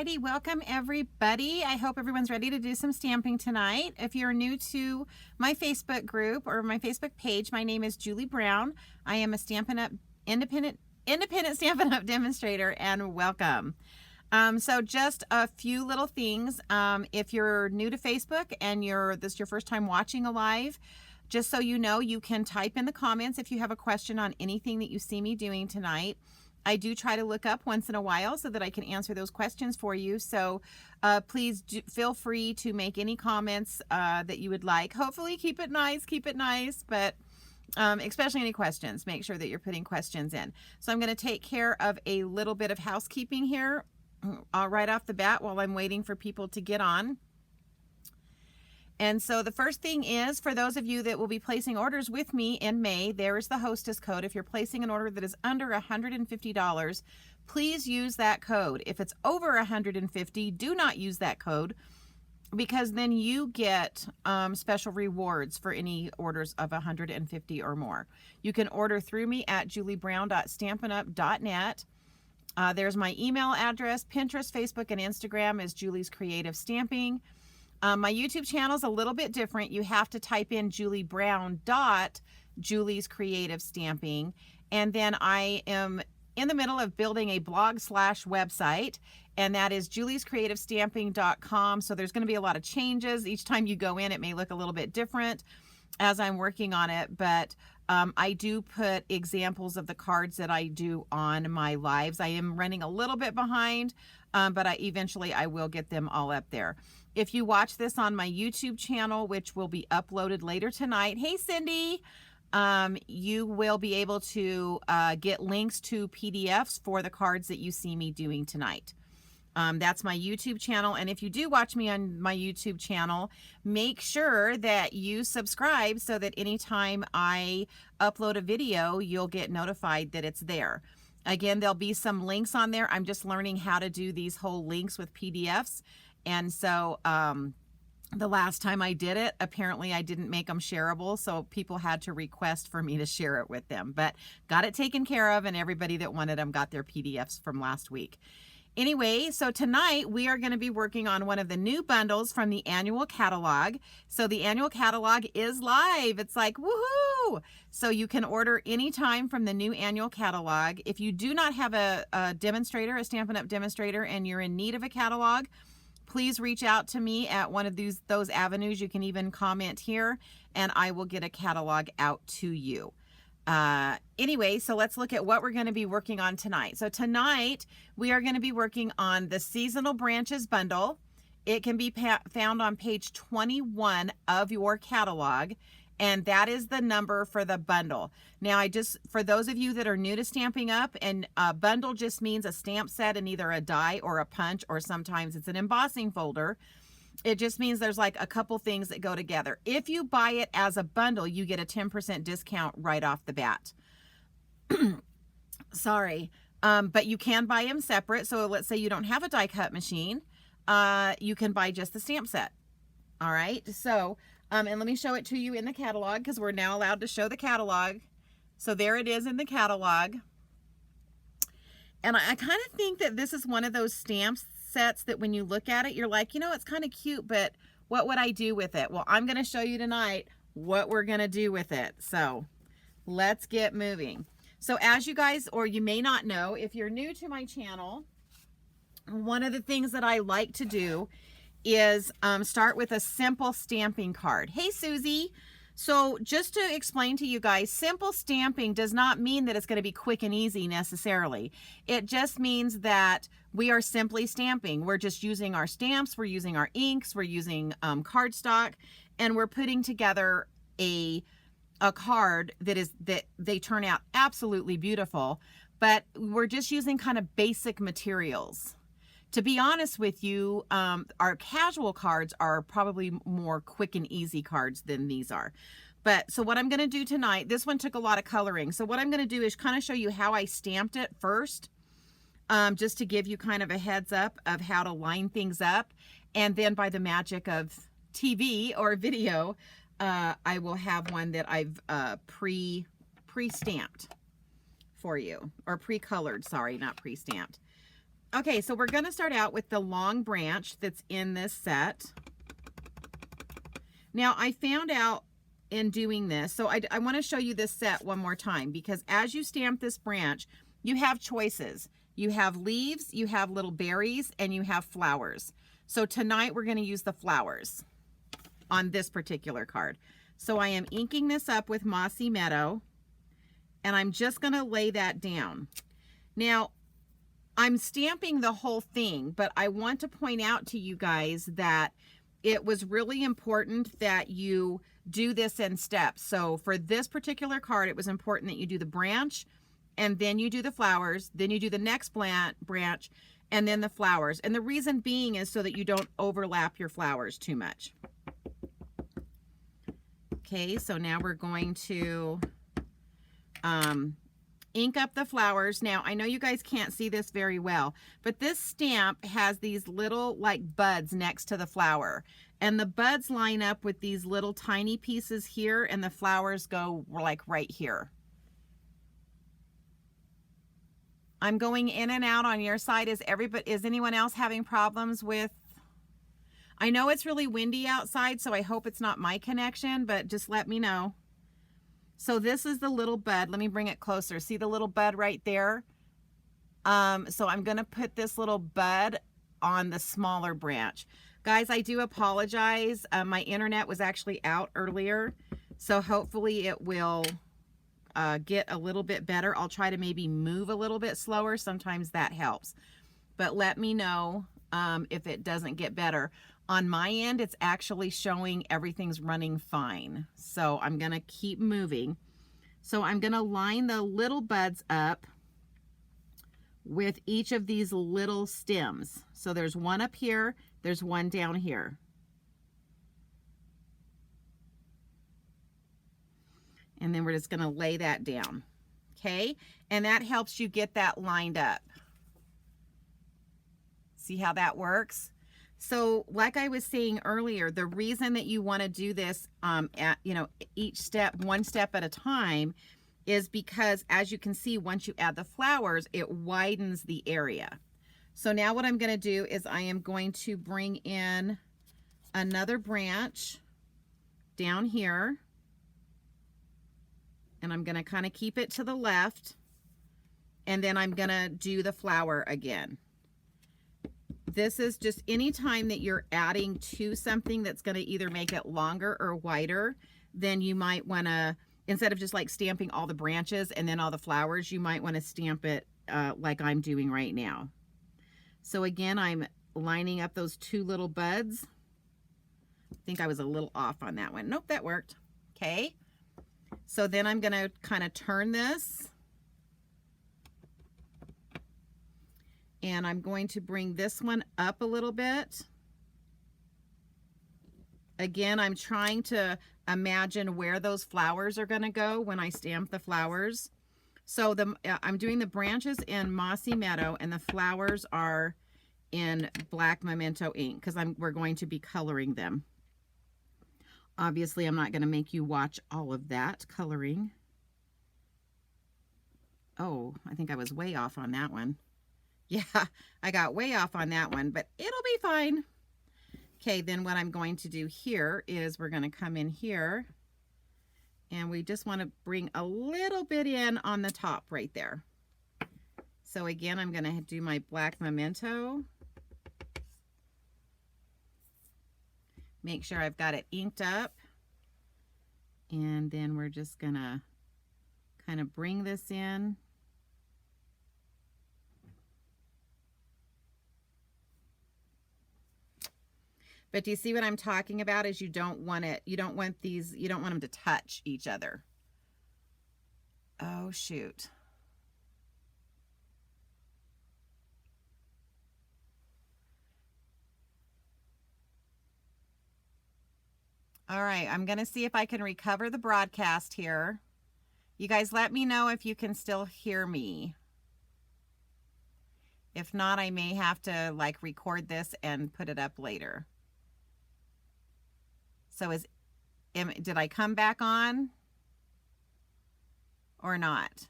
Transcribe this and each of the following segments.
Alrighty, welcome everybody. I hope everyone's ready to do some stamping tonight. If you're new to my Facebook group or my Facebook page, my name is Julie Brown. I am a Stampin' Up independent Stampin' Up demonstrator, and welcome. So just a few little things. If you're new to Facebook and this is your first time watching a live, just so you know, you can type in the comments if you have a question on anything that you see me doing tonight. I do try to look up once in a while so that I can answer those questions for you. So please feel free to make any comments that you would like. Hopefully keep it nice, but especially any questions. Make sure that you're putting questions in. So I'm going to take care of a little bit of housekeeping here right off the bat while I'm waiting for people to get on. And so the first thing is, for those of you that will be placing orders with me in May, there is the hostess code. If you're placing an order that is under $150, please use that code. If it's over $150, do not use that code, because then you get special rewards for any orders of $150 or more. You can order through me at juliebrown.stampinup.net. There's my email address. Pinterest, Facebook, and Instagram is Julie's Creative Stamping. My YouTube channel is a little bit different. You have to type in Julie Brown Julie's Creative Stamping, and then I am in the middle of building a blog/website, and that is juliescreativestamping.com. So there's going to be a lot of changes. Each time you go in, it may look a little bit different as I'm working on it, but I do put examples of the cards that I do on my lives. I am running a little bit behind, but eventually I will get them all up there. If you watch this on my YouTube channel, which will be uploaded later tonight, hey Cindy, you will be able to get links to PDFs for the cards that you see me doing tonight. That's my YouTube channel. And if you do watch me on my YouTube channel, make sure that you subscribe so that anytime I upload a video, you'll get notified that it's there. Again, there'll be some links on there. I'm just learning how to do these whole links with PDFs. And so the last time I did it, apparently I didn't make them shareable, so people had to request for me to share it with them. But got it taken care of, and everybody that wanted them got their PDFs from last week. Anyway, so tonight we are going to be working on one of the new bundles from the annual catalog. So the annual catalog is live. It's like, woohoo! So you can order anytime from the new annual catalog. If you do not have a demonstrator, a Stampin' Up demonstrator, and you're in need of a catalog, please reach out to me at one of those avenues. You can even comment here, and I will get a catalog out to you. Anyway, so let's look at what we're going to be working on tonight. So tonight we are going to be working on the Seasonal Branches bundle. It can be found on page 21 of your catalog, and that is the number for the bundle. Now, for those of you that are new to Stamping Up, and a bundle just means a stamp set and either a die or a punch, or sometimes it's an embossing folder. It just means there's like a couple things that go together. If you buy it as a bundle, you get a 10% discount right off the bat. Sorry, but you can buy them separate. So let's say you don't have a die cut machine, you can buy just the stamp set. All right, so and let me show it to you in the catalog, because we're now allowed to show the catalog. So there it is in the catalog. And I kind of think that this is one of those stamp sets that when you look at it, you're like, you know, it's kind of cute, but what would I do with it? Well, I'm going to show you tonight what we're going to do with it. So let's get moving. So as you guys, or you may not know, if you're new to my channel, one of the things that I like to do is start with a simple stamping card. Hey, Susie. So just to explain to you guys, simple stamping does not mean that it's going to be quick and easy necessarily. It just means that we are simply stamping. We're just using our stamps, we're using our inks, we're using cardstock, and we're putting together a card that they turn out absolutely beautiful, but we're just using kind of basic materials. To be honest with you, our casual cards are probably more quick and easy cards than these are. But so what I'm going to do tonight, this one took a lot of coloring. So what I'm going to do is kind of show you how I stamped it first, just to give you kind of a heads up of how to line things up. And then by the magic of TV or video, I will have one that I've pre-stamped for you, or pre-colored, sorry, not pre-stamped. Okay, so we're going to start out with the long branch that's in this set. Now, I found out in doing this, so I want to show you this set one more time, because as you stamp this branch, you have choices. You have leaves, you have little berries, and you have flowers. So tonight we're going to use the flowers on this particular card. So I am inking this up with Mossy Meadow, and I'm just going to lay that down. Now, I'm stamping the whole thing, but I want to point out to you guys that it was really important that you do this in steps. So for this particular card, it was important that you do the branch, and then you do the flowers, then you do the next branch, and then the flowers. And the reason being is so that you don't overlap your flowers too much. Okay, so now we're going to ink up the flowers. Now, I know you guys can't see this very well, but this stamp has these little like buds next to the flower, and the buds line up with these little tiny pieces here, and the flowers go like right here. I'm going in and out on your side. Is anyone else having problems with? I know it's really windy outside, so I hope it's not my connection, but just let me know. So this is the little bud. Let me bring it closer. See the little bud right there? So I'm going to put this little bud on the smaller branch. Guys, I do apologize. My internet was actually out earlier, so hopefully it will get a little bit better. I'll try to maybe move a little bit slower. Sometimes that helps. But let me know if it doesn't get better. On my end, it's actually showing everything's running fine. So I'm going to keep moving. So I'm going to line the little buds up with each of these little stems. So there's one up here, there's one down here. And then we're just going to lay that down. Okay? And that helps you get that lined up. See how that works? So like I was saying earlier, the reason that you want to do this each step, one step at a time, is because as you can see, once you add the flowers, it widens the area. So now what I'm going to do is I am going to bring in another branch down here, and I'm going to kind of keep it to the left, and then I'm going to do the flower again. This is just any time that you're adding to something that's going to either make it longer or wider, then you might want to, instead of just like stamping all the branches and then all the flowers, you might want to stamp it like I'm doing right now. So again, I'm lining up those two little buds. I think I was a little off on that one. Nope, that worked. Okay. So then I'm going to kind of turn this. And I'm going to bring this one up a little bit. Again, I'm trying to imagine where those flowers are going to go when I stamp the flowers. So I'm doing the branches in Mossy Meadow, and the flowers are in black Memento ink because we're going to be coloring them. Obviously, I'm not going to make you watch all of that coloring. Oh, I think I was way off on that one. Yeah, I got way off on that one, but it'll be fine. Okay, then what I'm going to do here is we're going to come in here, and we just want to bring a little bit in on the top right there. So again, I'm going to do my black Memento. Make sure I've got it inked up. And then we're just going to kind of bring this in. But do you see what I'm talking about? Is you don't want them to touch each other. Oh, shoot. All right, I'm going to see if I can recover the broadcast here. You guys let me know if you can still hear me. If not, I may have to like record this and put it up later. So did I come back on or not?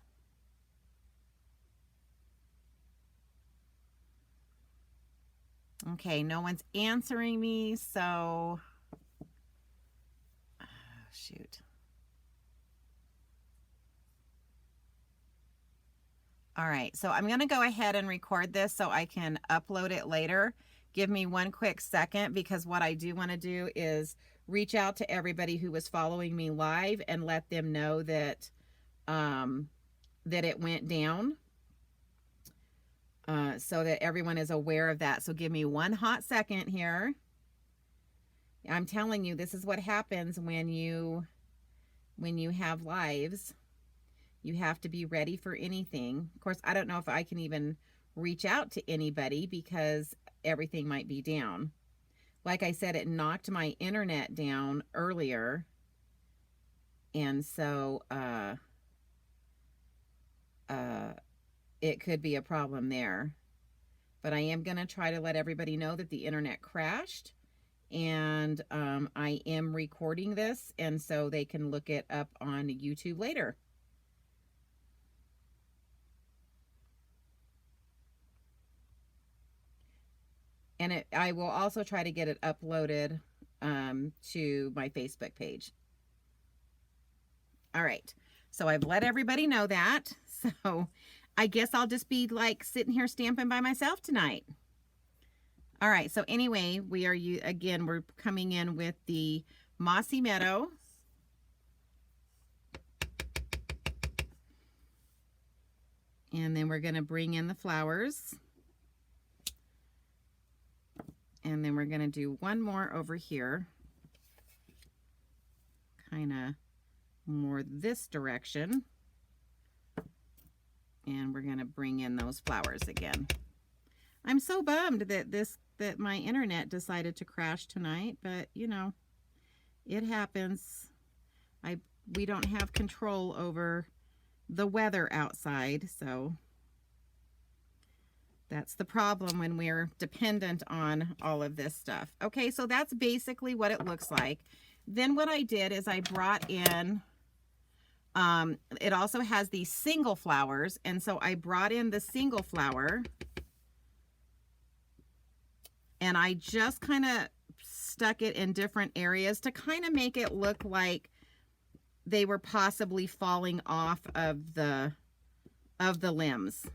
Okay, no one's answering me, so shoot. All right, so I'm going to go ahead and record this so I can upload it later. Give me one quick second, because what I do want to do is reach out to everybody who was following me live and let them know that that it went down, so that everyone is aware of that. So give me one hot second here. I'm telling you, this is what happens when you have lives. You have to be ready for anything. Of course, I don't know if I can even reach out to anybody because everything might be down. Like I said, it knocked my internet down earlier. And so it could be a problem there. But I am going to try to let everybody know that the internet crashed. And I am recording this, and so they can look it up on YouTube later. And I will also try to get it uploaded to my Facebook page. All right, so I've let everybody know that. So I guess I'll just be like sitting here stamping by myself tonight. All right, so anyway, we're coming in with the Mossy Meadow. And then we're going to bring in the flowers. And then we're going to do one more over here, kind of more this direction. And we're going to bring in those flowers again. I'm so bummed that my internet decided to crash tonight, but you know, it happens. We don't have control over the weather outside, so that's the problem when we're dependent on all of this stuff. Okay, so that's basically what it looks like. Then what I did is I brought in, it also has these single flowers, and so I brought in the single flower, and I just kind of stuck it in different areas to kind of make it look like they were possibly falling off of the limbs.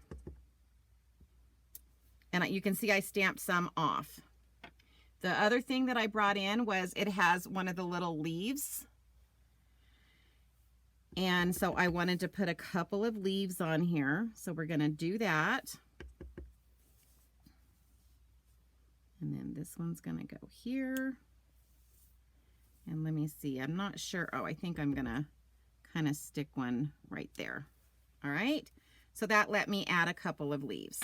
And you can see I stamped some off. The other thing that I brought in was it has one of the little leaves. And so I wanted to put a couple of leaves on here. So we're going to do that. And then this one's going to go here. And let me see, I'm not sure. Oh, I think I'm going to kind of stick one right there. All right. So that let me add a couple of leaves.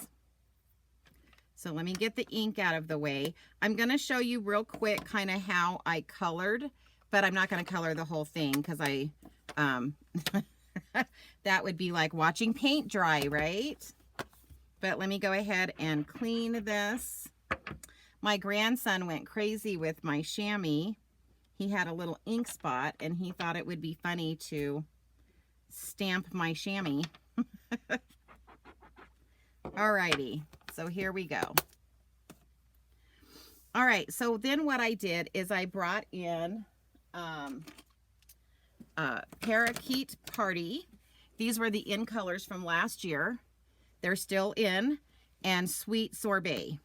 So let me get the ink out of the way. I'm going to show you real quick kind of how I colored, but I'm not going to color the whole thing because that would be like watching paint dry, right? But let me go ahead and clean this. My grandson went crazy with my chamois. He had a little ink spot and he thought it would be funny to stamp my chamois. Alrighty, so here we go. All right, so then what I did is I brought in Parakeet Party. These were the in colors from last year. They're still in, and Sweet Sorbet.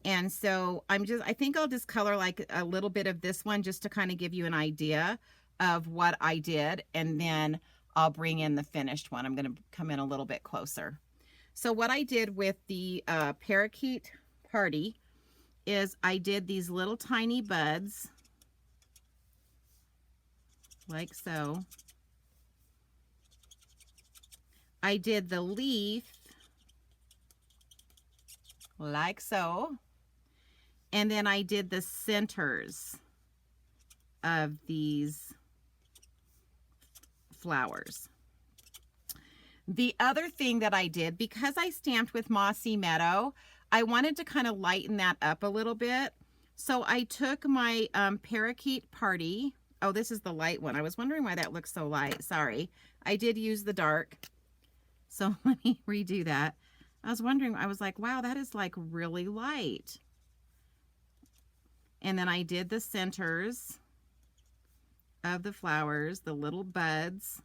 And so I think I'll just color like a little bit of this one just to kind of give you an idea of what I did, and then I'll bring in the finished one. I'm going to come in a little bit closer. So what I did with the Parakeet Party is I did these little tiny buds like so. I did the leaf like so. And then I did the centers of these flowers. The other thing that I did, because I stamped with Mossy Meadow, I wanted to kind of lighten that up a little bit. So I took my Parakeet Party. Oh, this is the light one. I was wondering why that looks so light. Sorry. I did use the dark. So let me redo that. I was wondering, I was like, wow, that is like really light. And then I did the centers of the flowers, the little buds.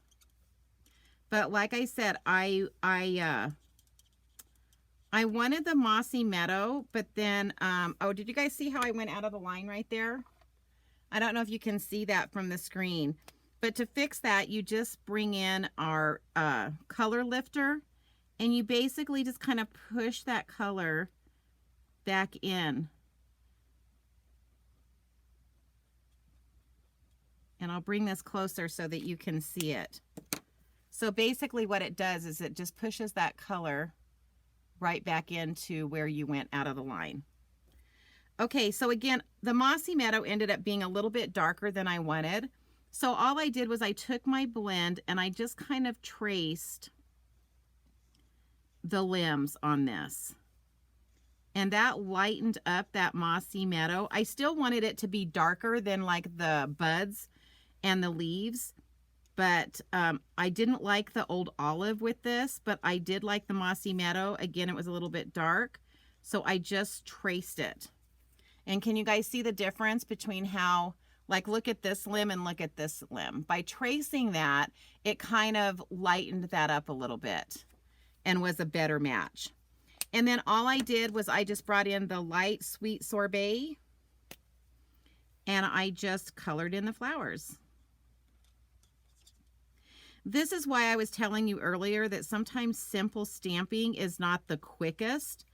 But like I said, I wanted the mossy meadow, but then, oh, did you guys see how I went out of the line right there? I don't know if you can see that from the screen, but to fix that, you just bring in our color lifter, and you basically just kind of push that color back in. And I'll bring this closer so that you can see it. So basically what it does is it just pushes that color right back into where you went out of the line. Okay, so again, the mossy meadow ended up being a little bit darker than I wanted. So all I did was I took my blend and I just kind of traced the limbs on this. And that lightened up that mossy meadow. I still wanted it to be darker than like the buds and the leaves, but I didn't like the old olive with this, but I did like the mossy meadow. Again, it was a little bit dark, so I just traced it. And can you guys see the difference between how, like, look at this limb and look at this limb? By tracing that, it kind of lightened that up a little bit and was a better match. And then all I did was I just brought in the light sweet sorbet and I just colored in the flowers. This is why I was telling you earlier that sometimes simple stamping is not the quickest,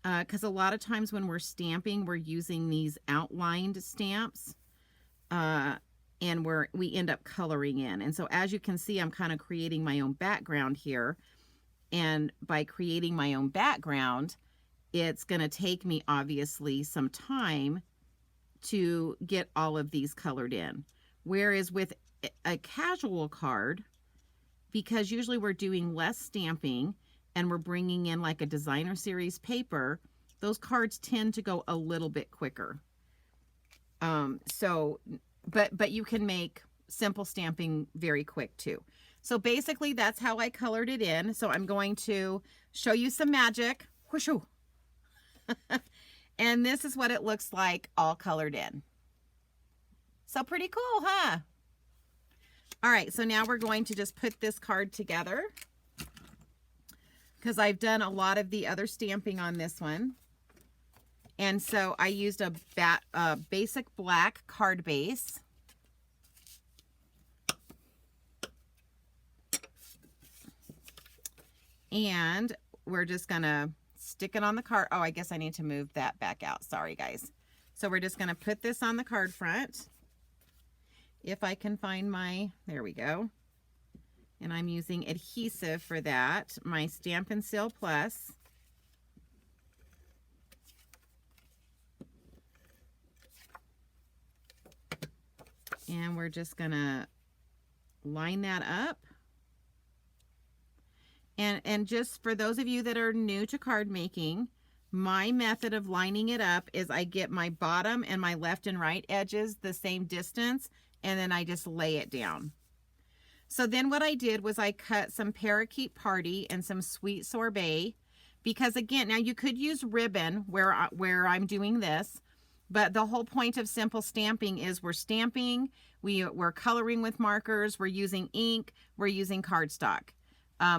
because a lot of times when we're stamping, we're using these outlined stamps, and we end up coloring in. And so as you can see, I'm kind of creating my own background here. And by creating my own background, it's going to take me obviously some time to get all of these colored in. Whereas with a casual card, because usually we're doing less stamping and we're bringing in like a designer series paper, those cards tend to go a little bit quicker. But you can make simple stamping very quick too. So basically that's how I colored it in. So I'm going to show you some magic. Whooshu. And this is what it looks like all colored in. So pretty cool, huh? All right, so now we're going to just put this card together because I've done a lot of the other stamping on this one. And so I used a basic black card base. And we're just gonna stick it on the card. Oh, I guess I need to move that back out. Sorry, guys. So we're just gonna put this on the card front. If I can find my, there we go. And I'm using adhesive for that, my Stampin' Seal Plus. And we're just gonna line that up. And just for those of you that are new to card making, my method of lining it up is I get my bottom and my left and right edges the same distance, and then I just lay it down. So then what I did was I cut some Parakeet Party and some Sweet Sorbet, because again, now you could use ribbon where I'm doing this, but the whole point of simple stamping is we're stamping, we're coloring with markers, we're using ink, we're using cardstock.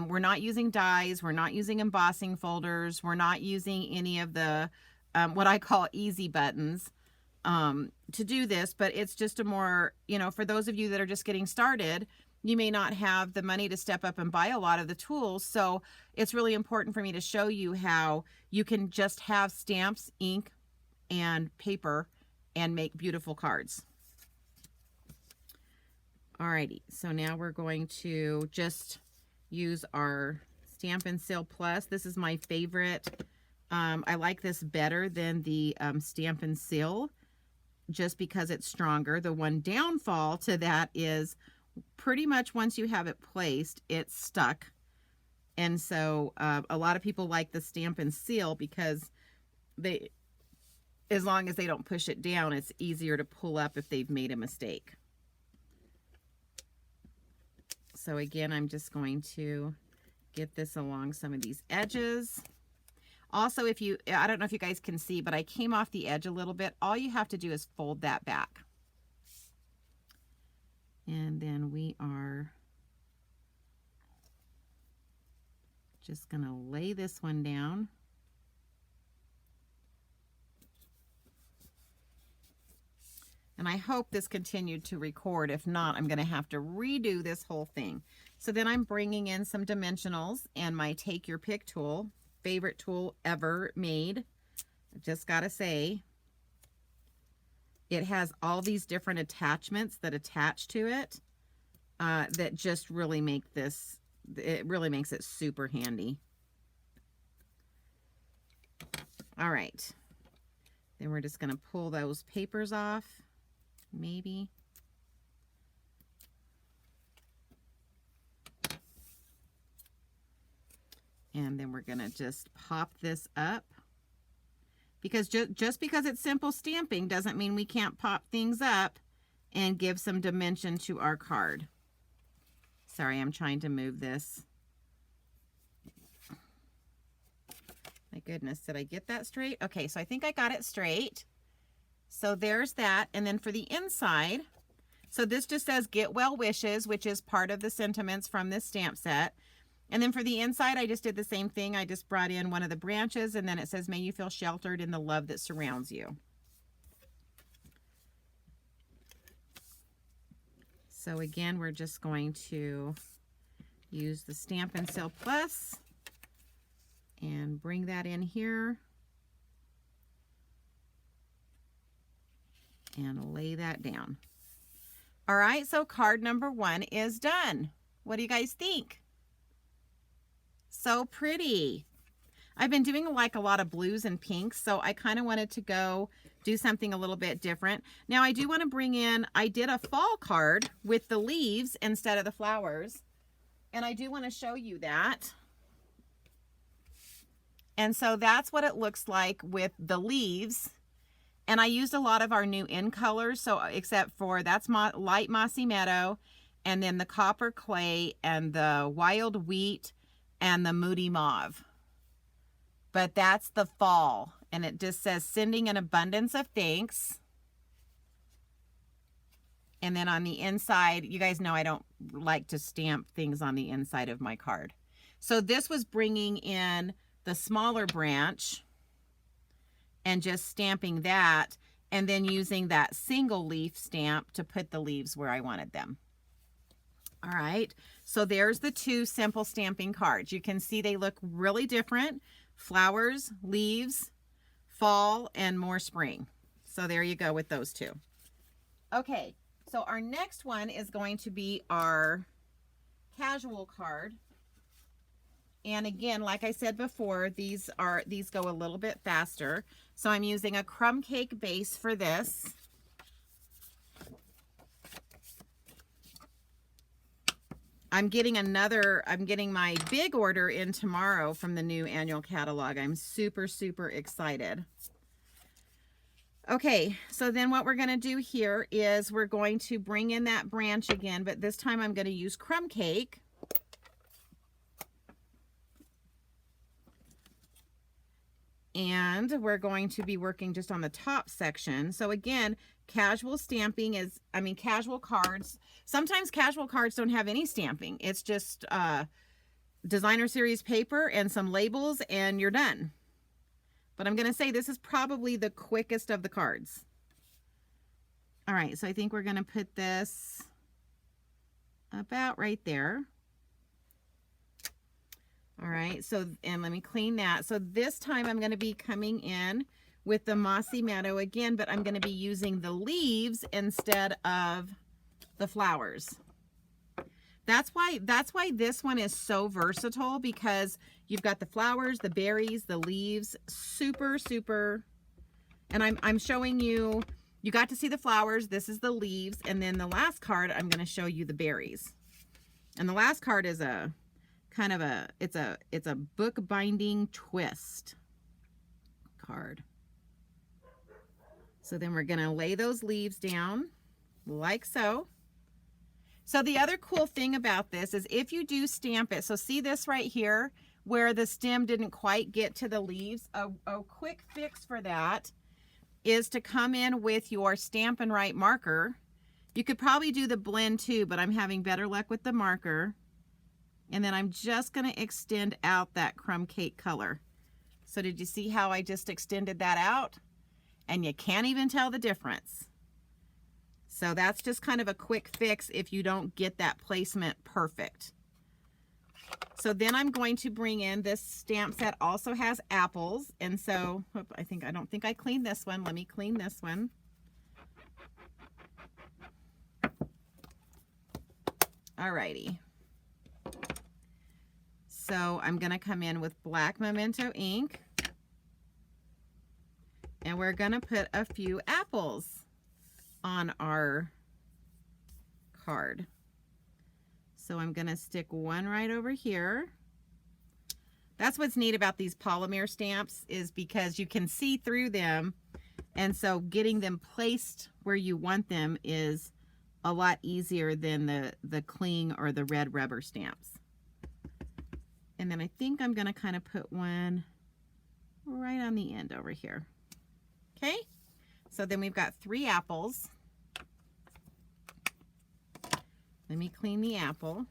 We're not using dies, we're not using embossing folders, we're not using any of the what I call easy buttons to do this, but it's just a more, for those of you that are just getting started, you may not have the money to step up and buy a lot of the tools. So it's really important for me to show you how you can just have stamps, ink, and paper and make beautiful cards. Alrighty, so now we're going to just use our Stampin' Seal Plus. This is my favorite. I like this better than the Stampin' Seal just because it's stronger. The one downfall to that is pretty much once you have it placed, it's stuck. And so a lot of people like the Stampin' Seal because as long as they don't push it down, it's easier to pull up if they've made a mistake. So again, I'm just going to get this along some of these edges. Also, I don't know if you guys can see, but I came off the edge a little bit. All you have to do is fold that back. And then we are just going to lay this one down. And I hope this continued to record. If not, I'm going to have to redo this whole thing. So then I'm bringing in some dimensionals and my Take Your Pick tool, favorite tool ever made. I just got to say, it has all these different attachments that attach to it that just really make this, it really makes it super handy. All right. Then we're just going to pull those papers off. Maybe. And then we're going to just pop this up. Because just because it's simple stamping doesn't mean we can't pop things up and give some dimension to our card. Sorry, I'm trying to move this. My goodness, did I get that straight? Okay, so I think I got it straight. So there's that. And then for the inside, so this just says get well wishes, which is part of the sentiments from this stamp set. And then for the inside, I just did the same thing. I just brought in one of the branches, and then it says, may you feel sheltered in the love that surrounds you. So again, we're just going to use the Stampin' Seal Plus and bring that in here. And lay that down. All right, so card number 1 is done. What do you guys think? So pretty. I've been doing like a lot of blues and pinks, so I kind of wanted to go do something a little bit different. Now I do want to bring in, I did a fall card with the leaves instead of the flowers, and I do want to show you that. And so that's what it looks like with the leaves. And I used a lot of our new in colors, so except for that's light mossy meadow, and then the copper clay and the wild wheat and the moody mauve. But that's the fall, and it just says sending an abundance of thanks. And then on the inside, you guys know I don't like to stamp things on the inside of my card. So this was bringing in the smaller branch and just stamping that, and then using that single leaf stamp to put the leaves where I wanted them. All right, so there's the 2 simple stamping cards. You can see they look really different. Flowers, leaves, fall, and more spring. So there you go with those 2. Okay, so our next one is going to be our casual card. And again, like I said before, these go a little bit faster. So I'm using a crumb cake base for this. I'm getting my big order in tomorrow from the new annual catalog. I'm super, super excited. Okay, so then what we're going to do here is we're going to bring in that branch again, but this time I'm going to use crumb cake. And we're going to be working just on the top section. So again, casual stamping is, casual cards. Sometimes casual cards don't have any stamping. It's just designer series paper and some labels, and you're done. But I'm going to say this is probably the quickest of the cards. All right, so I think we're going to put this about right there. All right, so, and let me clean that. So this time I'm going to be coming in with the mossy meadow again, but I'm going to be using the leaves instead of the flowers. That's why this one is so versatile, because you've got the flowers, the berries, the leaves, super, super. And I'm showing you, you got to see the flowers, this is the leaves, and then the last card, I'm going to show you the berries. And the last card is a kind of a, it's a book binding twist card. So then we're going to lay those leaves down like so. So the other cool thing about this is if you do stamp it, so see this right here where the stem didn't quite get to the leaves, a quick fix for that is to come in with your Stampin' Right marker. You could probably do the blend too, but I'm having better luck with the marker. And then I'm just going to extend out that crumb cake color. So did you see how I just extended that out? And you can't even tell the difference. So that's just kind of a quick fix if you don't get that placement perfect. So then I'm going to bring in this stamp set, also has apples. And so I don't think I cleaned this one. Let me clean this one. Alrighty. So I'm going to come in with black Memento ink. And we're going to put a few apples on our card. So I'm going to stick one right over here. That's what's neat about these polymer stamps is because you can see through them. And so getting them placed where you want them is a lot easier than the cling or the red rubber stamps. And then I think I'm going to kind of put one right on the end over here. Okay, so then we've got 3 apples. Let me clean the apple.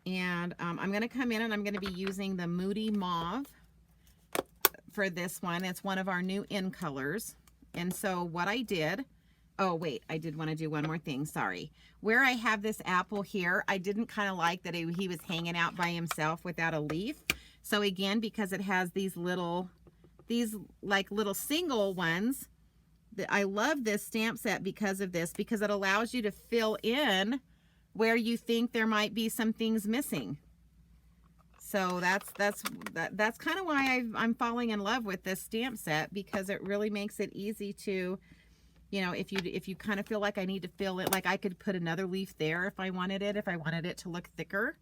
And I'm going to come in and I'm going to be using the Moody Mauve for this one. It's one of our new in colors. And so what I did, oh wait, I did want to do one more thing, sorry. Where I have this apple here, I didn't kind of like that he was hanging out by himself without a leaf. So again, because it has these like little single ones, I love this stamp set because of this, because it allows you to fill in where you think there might be some things missing. So that's kind of why I'm falling in love with this stamp set, because it really makes it easy to, you know, if you kind of feel like I need to fill it, like I could put another leaf there if I wanted it to look thicker.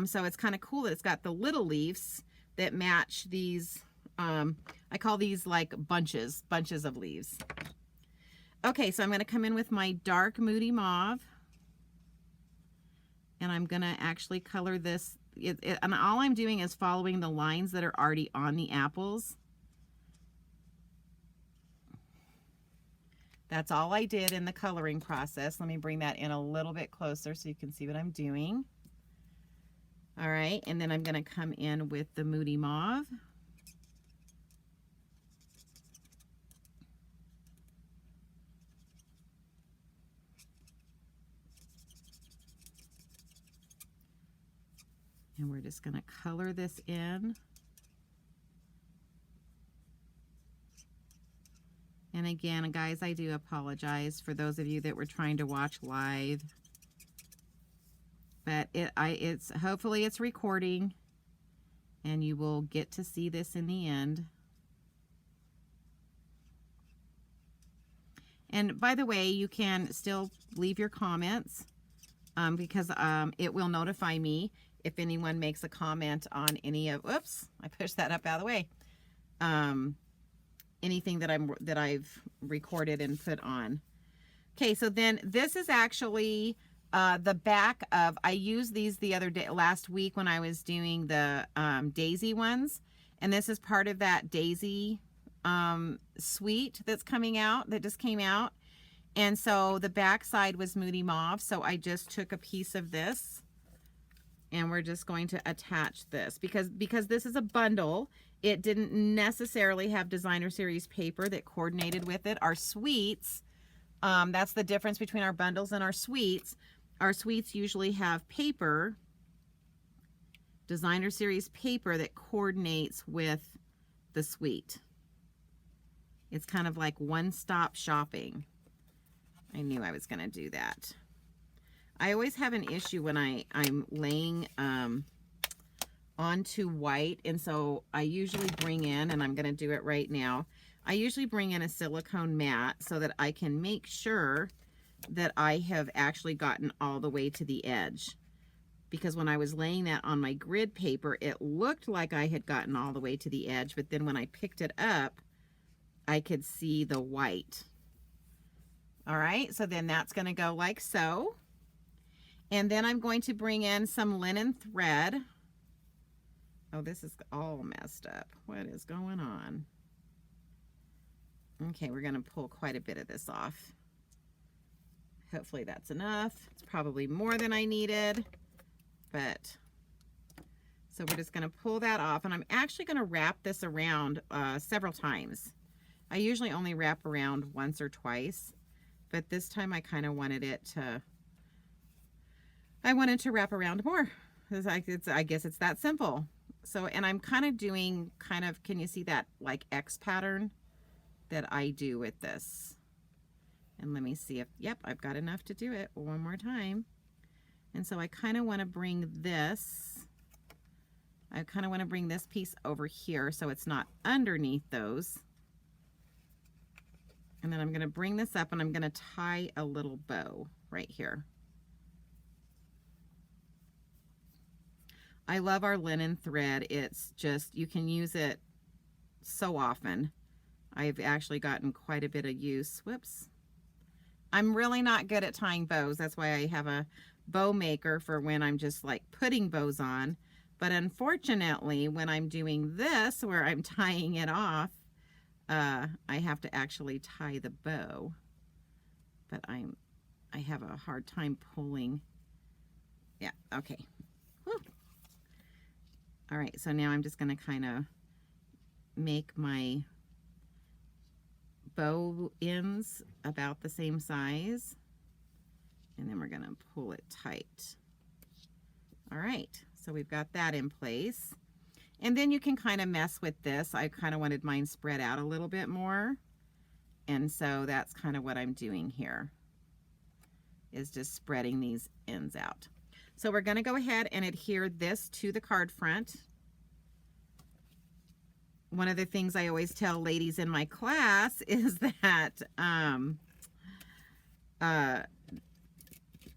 So it's kind of cool that it's got the little leaves that match these. I call these like bunches of leaves. Okay, so I'm going to come in with my dark Moody Mauve. And I'm going to actually color this. And all I'm doing is following the lines that are already on the apples. That's all I did in the coloring process. Let me bring that in a little bit closer so you can see what I'm doing. All right, and then I'm going to come in with the Moody Mauve. And we're just going to color this in. And again, guys, I do apologize for those of you that were trying to watch live. But it's hopefully it's recording and you will get to see this in the end. And by the way, you can still leave your comments because it will notify me if anyone makes a comment on any of, oops, I pushed that up out of the way. Anything that I've recorded and put on. Okay, so then this is actually the back of, I used these the other day, last week when I was doing the daisy ones. And this is part of that daisy suite that's coming out, that just came out. And so the back side was Moody Mauve. So I just took a piece of this and we're just going to attach this because this is a bundle. It didn't necessarily have designer series paper that coordinated with it. Our suites, that's the difference between our bundles and our suites. Our suites usually have paper, designer series paper that coordinates with the suite. It's kind of like one-stop shopping. I knew I was going to do that. I always have an issue when I'm laying onto white, and so I usually bring in, and I'm going to do it right now, I usually bring in a silicone mat so that I can make sure that I have actually gotten all the way to the edge. Because when I was laying that on my grid paper, it looked like I had gotten all the way to the edge, but then when I picked it up, I could see the white. All right, so then that's going to go like so. And then I'm going to bring in some linen thread. Oh, this is all messed up. What is going on? Okay, we're going to pull quite a bit of this off. Hopefully that's enough. It's probably more than I needed, but so we're just going to pull that off, and I'm actually going to wrap this around several times. I usually only wrap around once or twice, but this time I kind of wanted it to, I wanted to wrap around more. I guess it's that simple. So, and I'm kind of doing can you see that like X pattern that I do with this? And let me see if, yep, I've got enough to do it one more time. And so I kind of want to bring this, I kind of want to bring this piece over here so it's not underneath those. And then I'm going to bring this up and I'm going to tie a little bow right here. I love our linen thread. It's just, you can use it so often. I've actually gotten quite a bit of use. Whoops. I'm really not good at tying bows. That's why I have a bow maker for when I'm just like putting bows on. But unfortunately, when I'm doing this, where I'm tying it off, I have to actually tie the bow. But I have a hard time pulling. Yeah, okay. Whew. All right, so now I'm just going to kind of make my bow ends about the same size, and then we're going to pull it tight. All right, so we've got that in place, and then you can kind of mess with this. I kind of wanted mine spread out a little bit more, and so that's kind of what I'm doing here, is just spreading these ends out. So we're going to go ahead and adhere this to the card front. One of the things I always tell ladies in my class is that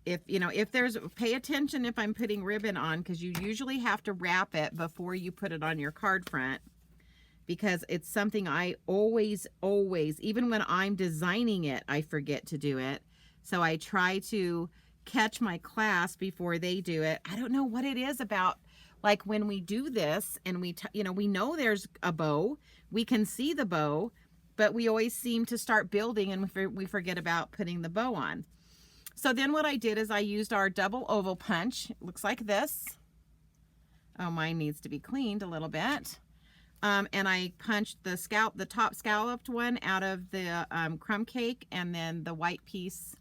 if there's, pay attention if I'm putting ribbon on, because you usually have to wrap it before you put it on your card front, because it's something I always, even when I'm designing it, I forget to do it. So I try to catch my class before they do it. I don't know what it is about, like when we do this and we know there's a bow, we can see the bow, but we always seem to start building and we forget about putting the bow on. So then what I did is I used our double oval punch. It looks like this. Oh, mine needs to be cleaned a little bit. And I punched the top scalloped one out of the crumb cake, and then the white piece,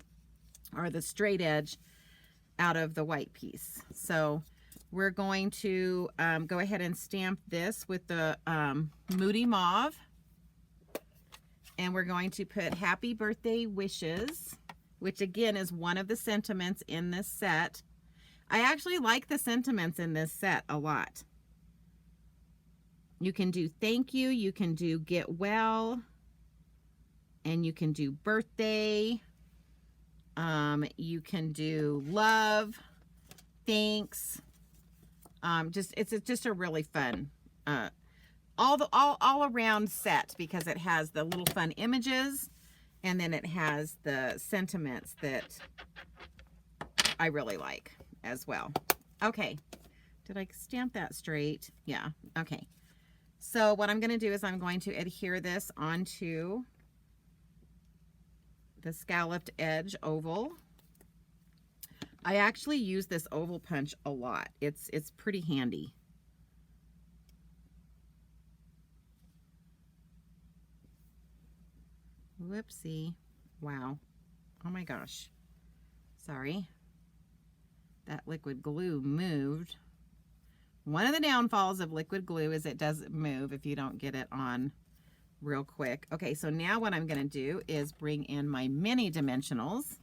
or the straight edge, out of the white piece. So we're going to go ahead and stamp this with the Moody Mauve. And we're going to put Happy Birthday Wishes, which again is one of the sentiments in this set. I actually like the sentiments in this set a lot. You can do thank you, you can do get well, and you can do birthday. You can do love, thanks. It's just a really fun, all around set, because it has the little fun images, and then it has the sentiments that I really like as well. Okay, did I stamp that straight? Yeah, okay. So what I'm going to do is I'm going to adhere this onto the scalloped edge oval. I actually use this oval punch a lot. It's pretty handy. Whoopsie. Wow. Oh my gosh. Sorry. That liquid glue moved. One of the downfalls of liquid glue is it doesn't move if you don't get it on real quick. Okay, so now what I'm going to do is bring in my mini dimensionals.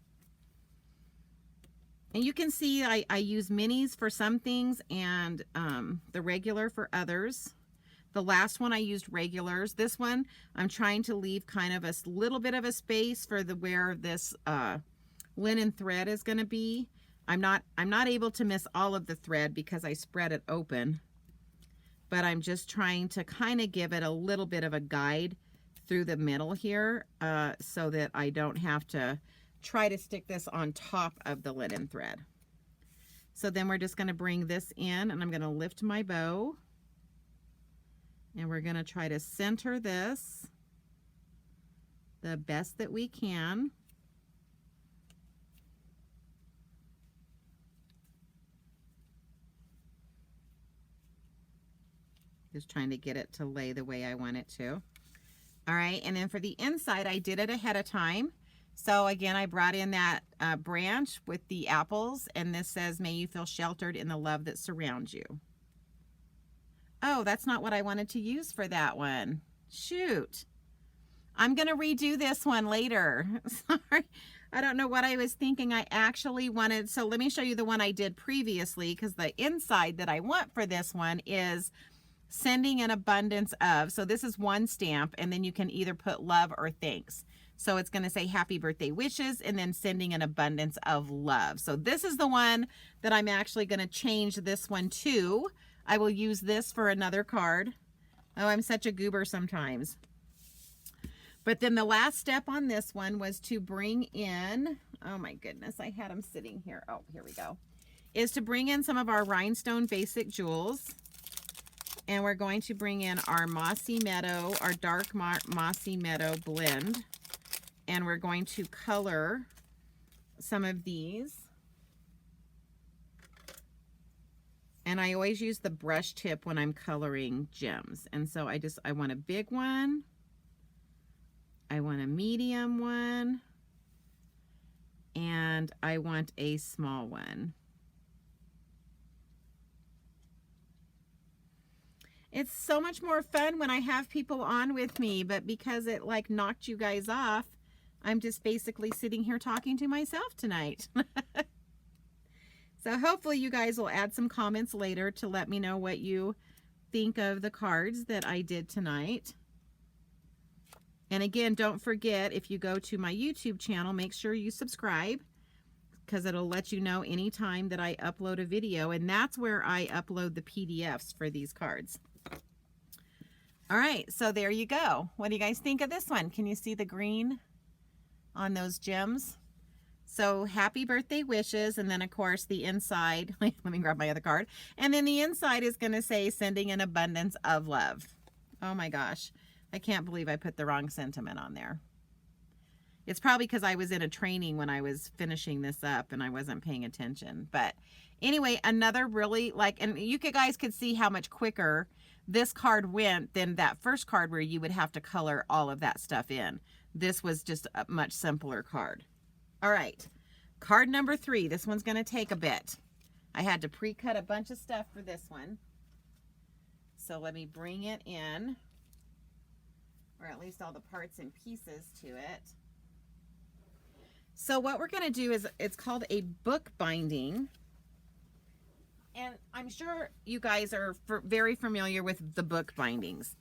And you can see I use minis for some things and the regular for others. The last one I used regulars. This one I'm trying to leave kind of a little bit of a space for where this linen thread is going to be. I'm not able to miss all of the thread because I spread it open, but I'm just trying to kind of give it a little bit of a guide through the middle here so that I don't have to try to stick this on top of the linen thread. So then we're just going to bring this in, and I'm going to lift my bow, and we're going to try to center this the best that we can. Just trying to get it to lay the way I want it to. All right, and then for the inside, I did it ahead of time. So again, I brought in that branch with the apples, and this says, "May you feel sheltered in the love that surrounds you." Oh, that's not what I wanted to use for that one. Shoot. I'm going to redo this one later. Sorry. I don't know what I was thinking. I actually wanted, so let me show you the one I did previously, because the inside that I want for this one is sending an abundance of. So this is one stamp, and then you can either put love or thanks. So it's going to say happy birthday wishes, and then sending an abundance of love. So this is the one that I'm actually going to change this one to. I will use this for another card. Oh, I'm such a goober sometimes. But then the last step on this one was to bring in, oh my goodness, I had them sitting here. Oh, here we go. Is to bring in some of our rhinestone basic jewels. And we're going to bring in our Mossy Meadow, our dark Mossy Meadow blend. And we're going to color some of these. And I always use the brush tip when I'm coloring gems. And so I want a big one. I want a medium one. And I want a small one. It's so much more fun when I have people on with me, but because it like knocked you guys off, I'm just basically sitting here talking to myself tonight. So hopefully you guys will add some comments later to let me know what you think of the cards that I did tonight. And again, don't forget, if you go to my YouTube channel, make sure you subscribe, because it'll let you know anytime that I upload a video, and that's where I upload the PDFs for these cards. All right, so there you go. What do you guys think of this one? Can you see the green on those gems? So happy birthday wishes, and then of course the inside, let me grab my other card, and then the inside is going to say sending an abundance of love. Oh my gosh, I can't believe I put the wrong sentiment on there. It's probably because I was in a training when I was finishing this up and I wasn't paying attention. But anyway, another really and you guys could see how much quicker this card went than that first card where you would have to color all of that stuff in. This was just a much simpler card. All right, card number 3. This one's going to take a bit. I had to pre-cut a bunch of stuff for this one. So let me bring it in, or at least all the parts and pieces to it. So what we're going to do is, it's called a book binding. And I'm sure you guys are very familiar with the book bindings.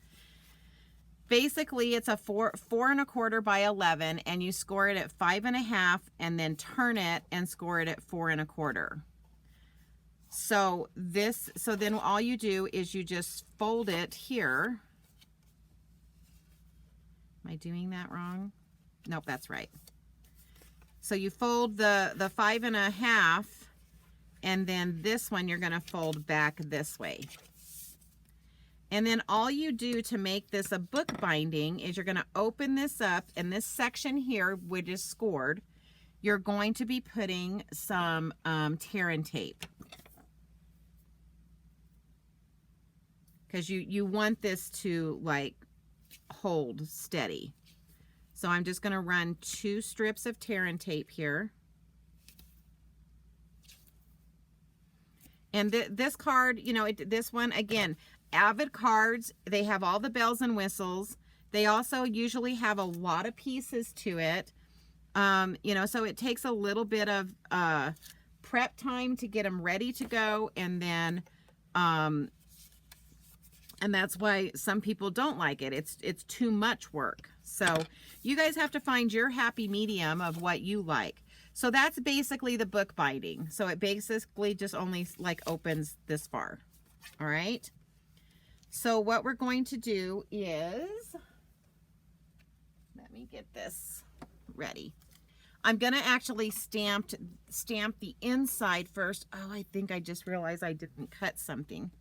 Basically, it's a 4 1/4 by 11, and you score it at 5 1/2, and then turn it and score it at 4 1/4. So then all you do is you just fold it here. Am I doing that wrong? Nope, that's right. So you fold the 5 1/2, and then this one you're going to fold back this way. And then all you do to make this a book binding is you're going to open this up, and this section here, which is scored, you're going to be putting some tear and tape. Because you want this to like hold steady. So I'm just going to run 2 strips of tear and tape here. And this card, you know, this one, again, Avid cards, they have all the bells and whistles. They also usually have a lot of pieces to it. You know, so it takes a little bit of prep time to get them ready to go. And then, and that's why some people don't like it. It's too much work. So you guys have to find your happy medium of what you like. So that's basically the book binding. So it basically just only like opens this far. All right. So what we're going to do is, let me get this ready. I'm going to actually stamp the inside first. Oh, I think I just realized I didn't cut something.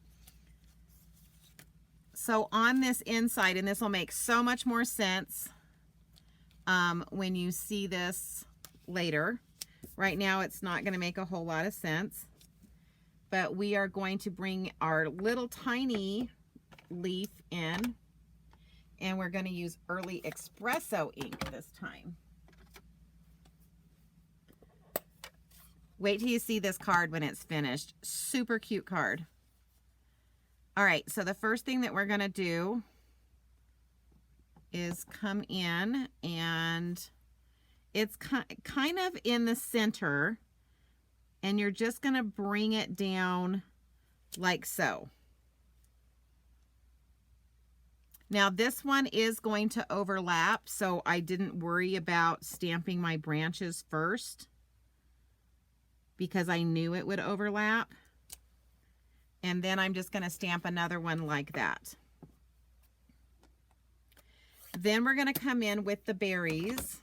So on this inside, and this will make so much more sense when you see this later. Right now, it's not going to make a whole lot of sense. But we are going to bring our little tiny leaf in, and we're going to use Early Espresso ink this time. Wait till you see this card when it's finished. Super cute card. All right, so the first thing that we're going to do is come in, and it's kind of in the center, and you're just going to bring it down like so. Now this one is going to overlap, so I didn't worry about stamping my branches first because I knew it would overlap. And then I'm just going to stamp another one like that. Then we're going to come in with the berries.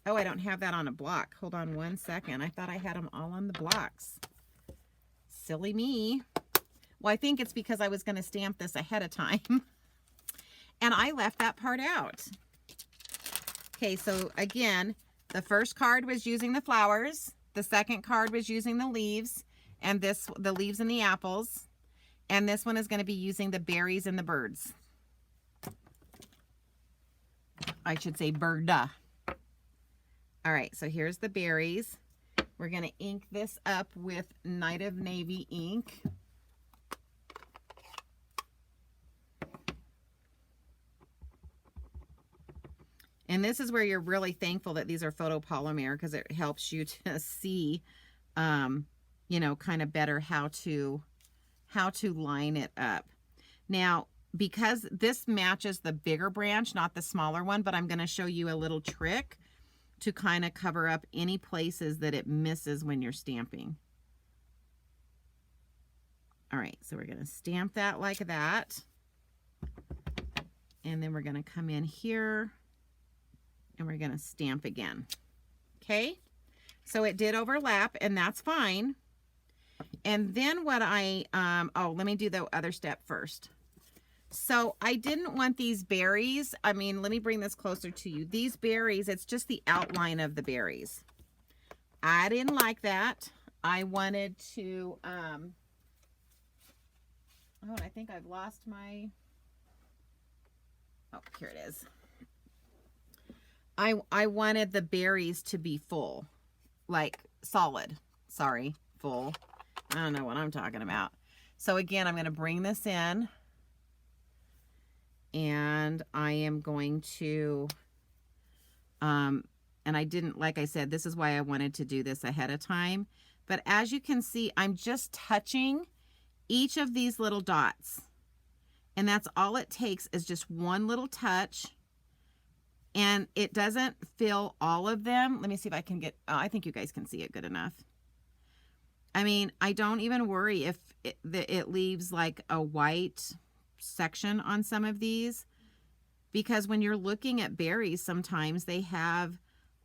Oh, I don't have that on a block. Hold on one second. I thought I had them all on the blocks. Silly me. Well, I think it's because I was going to stamp this ahead of time. And I left that part out. Okay, so again, the first card was using the flowers. The second card was using the leaves, and the leaves and the apples. And this one is going to be using the berries and the birds. I should say birda. All right, so here's the berries. We're going to ink this up with Night of Navy ink. And this is where you're really thankful that these are photopolymer, because it helps you to see, you know, kind of better how to line it up. Now, because this matches the bigger branch, not the smaller one, but I'm going to show you a little trick to kind of cover up any places that it misses when you're stamping. All right, so we're going to stamp that like that. And then we're going to come in here, and we're going to stamp again. Okay, so it did overlap, and that's fine. And then what oh, let me do the other step first. So I didn't want these berries. I mean, let me bring this closer to you. These berries, it's just the outline of the berries. I didn't like that. I wanted to, oh, I think I've lost my, oh, here it is. I wanted the berries to be full, like solid. Sorry, full. I don't know what I'm talking about. So again, I'm going to bring this in, and I am going to, and I didn't, like I said, this is why I wanted to do this ahead of time. But as you can see, I'm just touching each of these little dots. And that's all it takes, is just one little touch. And it doesn't fill all of them. Let me see if I can get, oh, I think you guys can see it good enough. I mean, I don't even worry if it leaves like a white section on some of these, because when you're looking at berries, sometimes they have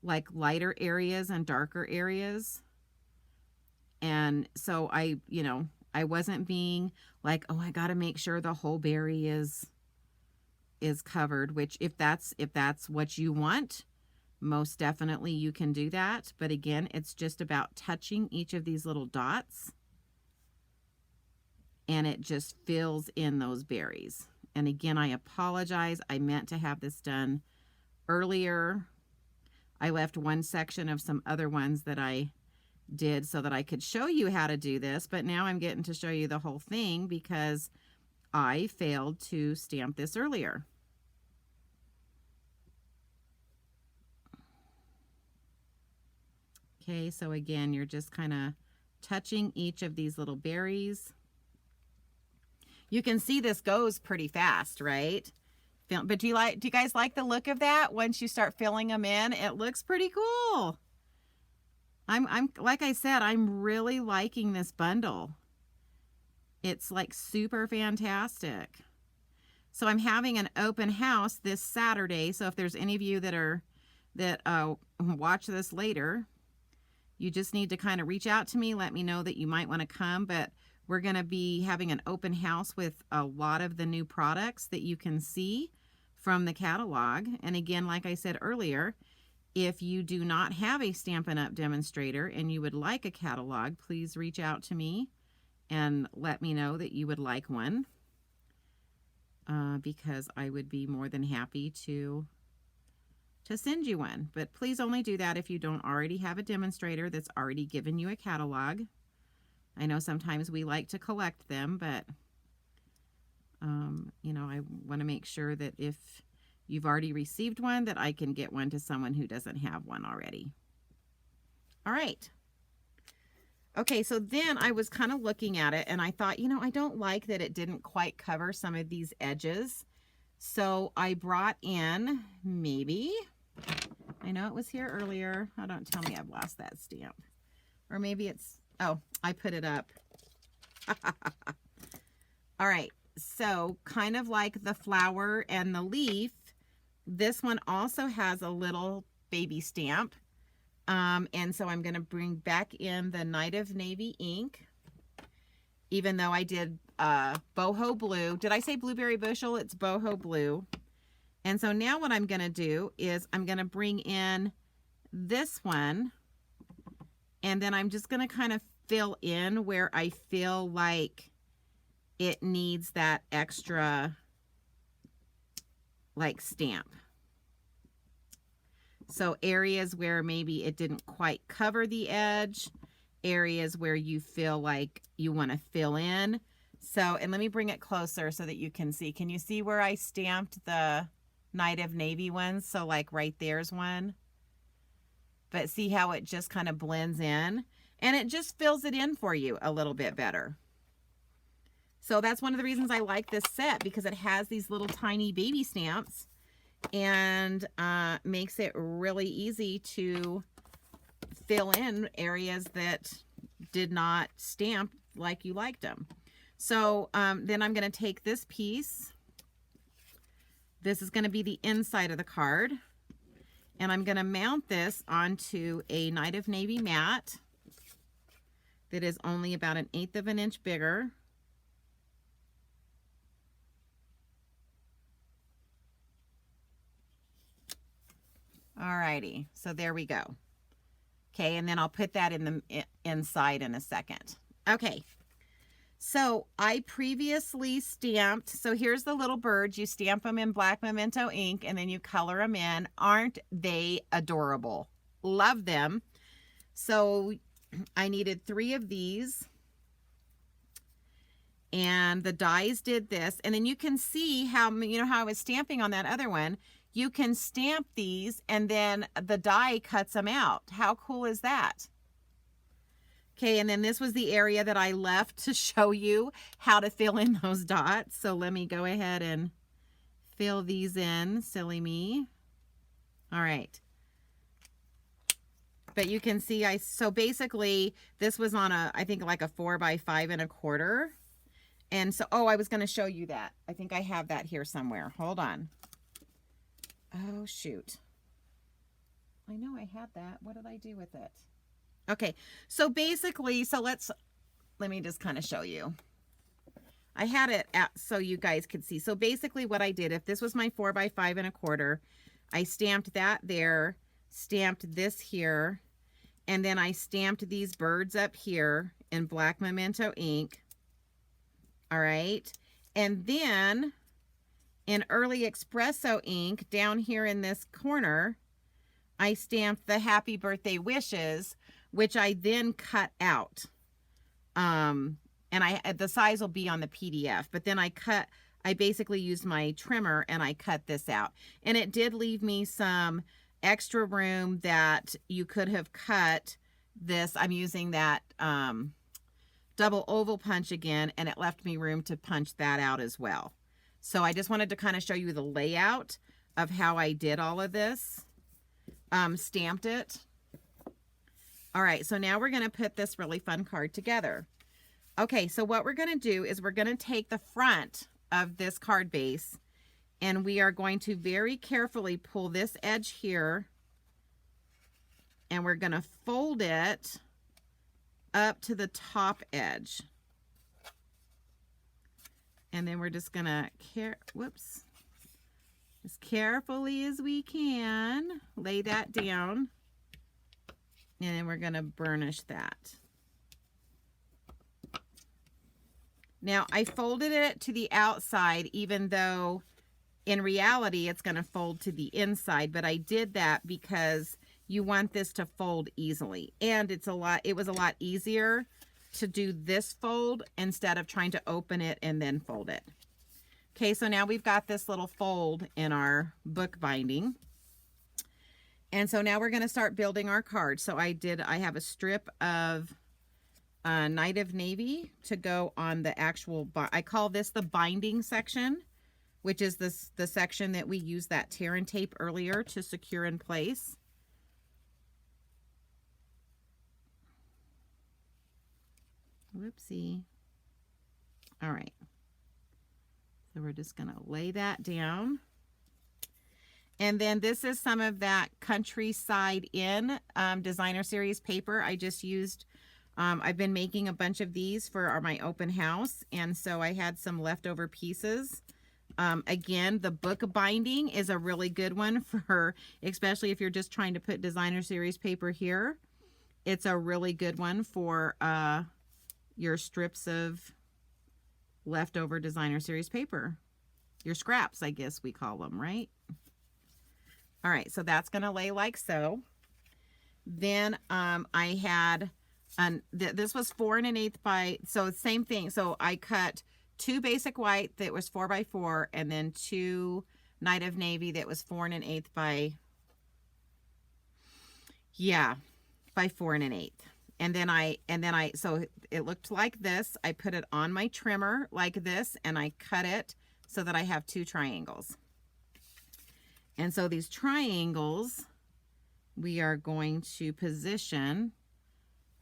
like lighter areas and darker areas. And so I wasn't being like, oh, I got to make sure the whole berry is covered, which if that's what you want, most definitely you can do that. But again, it's just about touching each of these little dots, and it just fills in those berries. And again, I apologize. I meant to have this done earlier. I left one section of some other ones that I did so that I could show you how to do this, but now I'm getting to show you the whole thing because I failed to stamp this earlier. Okay, so again, you're just kind of touching each of these little berries. You can see this goes pretty fast, right? But do you guys like the look of that? Once you start filling them in, it looks pretty cool. I'm like I said, I'm really liking this bundle. It's like super fantastic. So I'm having an open house this Saturday. So if there's any of you that are that watch this later, you just need to kind of reach out to me, let me know that you might want to come, but we're going to be having an open house with a lot of the new products that you can see from the catalog. And again, like I said earlier, if you do not have a Stampin' Up! Demonstrator and you would like a catalog, please reach out to me and let me know that you would like one, because I would be more than happy to send you one. But please only do that if you don't already have a demonstrator that's already given you a catalog. I know sometimes we like to collect them, but you know, I want to make sure that if you've already received one, that I can get one to someone who doesn't have one already. All right. Okay, so then I was kind of looking at it and I thought, you know, I don't like that it didn't quite cover some of these edges. So I brought in, maybe, I know it was here earlier. Oh, don't tell me I've lost that stamp. Or maybe it's, oh, I put it up. All right, so kind of like the flower and the leaf, this one also has a little baby stamp. And so I'm going to bring back in the Night of Navy ink, even though I did boho blue. Did I say blueberry bushel? It's boho blue. And so now what I'm going to do is I'm going to bring in this one, and then I'm just going to kind of fill in where I feel like it needs that extra like stamp. So areas where maybe it didn't quite cover the edge, areas where you feel like you want to fill in. So, and let me bring it closer so that you can see. Can you see where I stamped the Night of Navy ones? So like right there's one. But see how it just kind of blends in? And it just fills it in for you a little bit better. So that's one of the reasons I like this set, because it has these little tiny baby stamps and makes it really easy to fill in areas that did not stamp like you liked them. So then I'm going to take this piece. This is going to be the inside of the card. And I'm going to mount this onto a Night of Navy mat that is only about 1/8 of an inch bigger. Alrighty, so there we go. Okay, and then I'll put that in the inside in a second. Okay, so I previously stamped, so here's the little birds. You stamp them in black memento ink and then you color them in. Aren't they adorable? Love them. So I needed 3 of these. And the dies did this. And then you can see how, you know, how I was stamping on that other one. You can stamp these and then the die cuts them out. How cool is that? Okay, and then this was the area that I left to show you how to fill in those dots. So let me go ahead and fill these in, silly me. All right. But you can see so basically this was on I think like a 4 by 5 1/4. And so, oh, I was going to show you that. I think I have that here somewhere. Hold on. Oh, shoot. I know I had that. What did I do with it? Okay, so basically, let me just kind of show you. I had it so you guys could see. So basically what I did, if this was my 4 by 5 1/4, I stamped that there, stamped this here, and then I stamped these birds up here in black memento ink. All right, and then in early espresso ink down here in this corner, I stamped the happy birthday wishes, which I then cut out. And the size will be on the PDF, but then I basically used my trimmer and I cut this out. And it did leave me some extra room that you could have cut this. I'm using that double oval punch again, and it left me room to punch that out as well. So I just wanted to kind of show you the layout of how I did all of this. Stamped it. All right, so now we're going to put this really fun card together. Okay, so what we're going to do is we're going to take the front of this card base and we are going to very carefully pull this edge here and we're going to fold it up to the top edge. And then we're just going to, as carefully as we can, lay that down. And then we're going to burnish that. Now, I folded it to the outside, even though in reality it's going to fold to the inside, but I did that because you want this to fold easily. And it was a lot easier to do this fold instead of trying to open it and then fold it. Okay, so now we've got this little fold in our book binding. And so now we're going to start building our card. So I have a strip of Night of Navy to go on the actual, I call this the binding section, which is the section that we used that tear and tape earlier to secure in place. Whoopsie. All right. So we're just going to lay that down. And then this is some of that Countryside Inn designer series paper I just used. I've been making a bunch of these for my open house, and so I had some leftover pieces. Again, the book binding is a really good one for, especially if you're just trying to put designer series paper here. It's a really good one for your strips of leftover designer series paper. Your scraps, I guess we call them, right? All right, so that's going to lay like so. Then I had, this was 4 1/8 by, so same thing. So I cut 2 basic white that was 4 by 4, and then 2 Night of Navy that was 4 1/8 by, by 4 1/8. And then I, so it looked like this. I put it on my trimmer like this, and I cut it so that I have 2 triangles. And so these triangles, we are going to position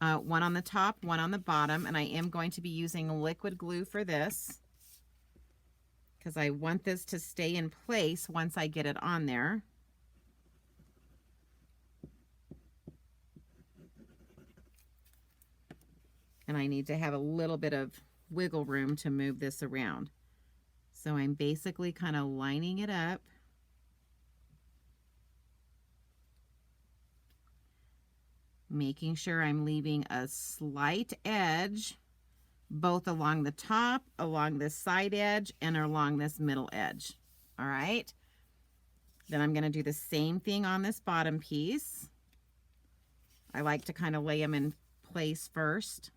one on the top, one on the bottom, and I am going to be using liquid glue for this because I want this to stay in place once I get it on there. And I need to have a little bit of wiggle room to move this around. So I'm basically kind of lining it up. Making sure I'm leaving a slight edge both along the top, along this side edge, and along this middle edge. All right. Then I'm going to do the same thing on this bottom piece. I like to kind of lay them in place first.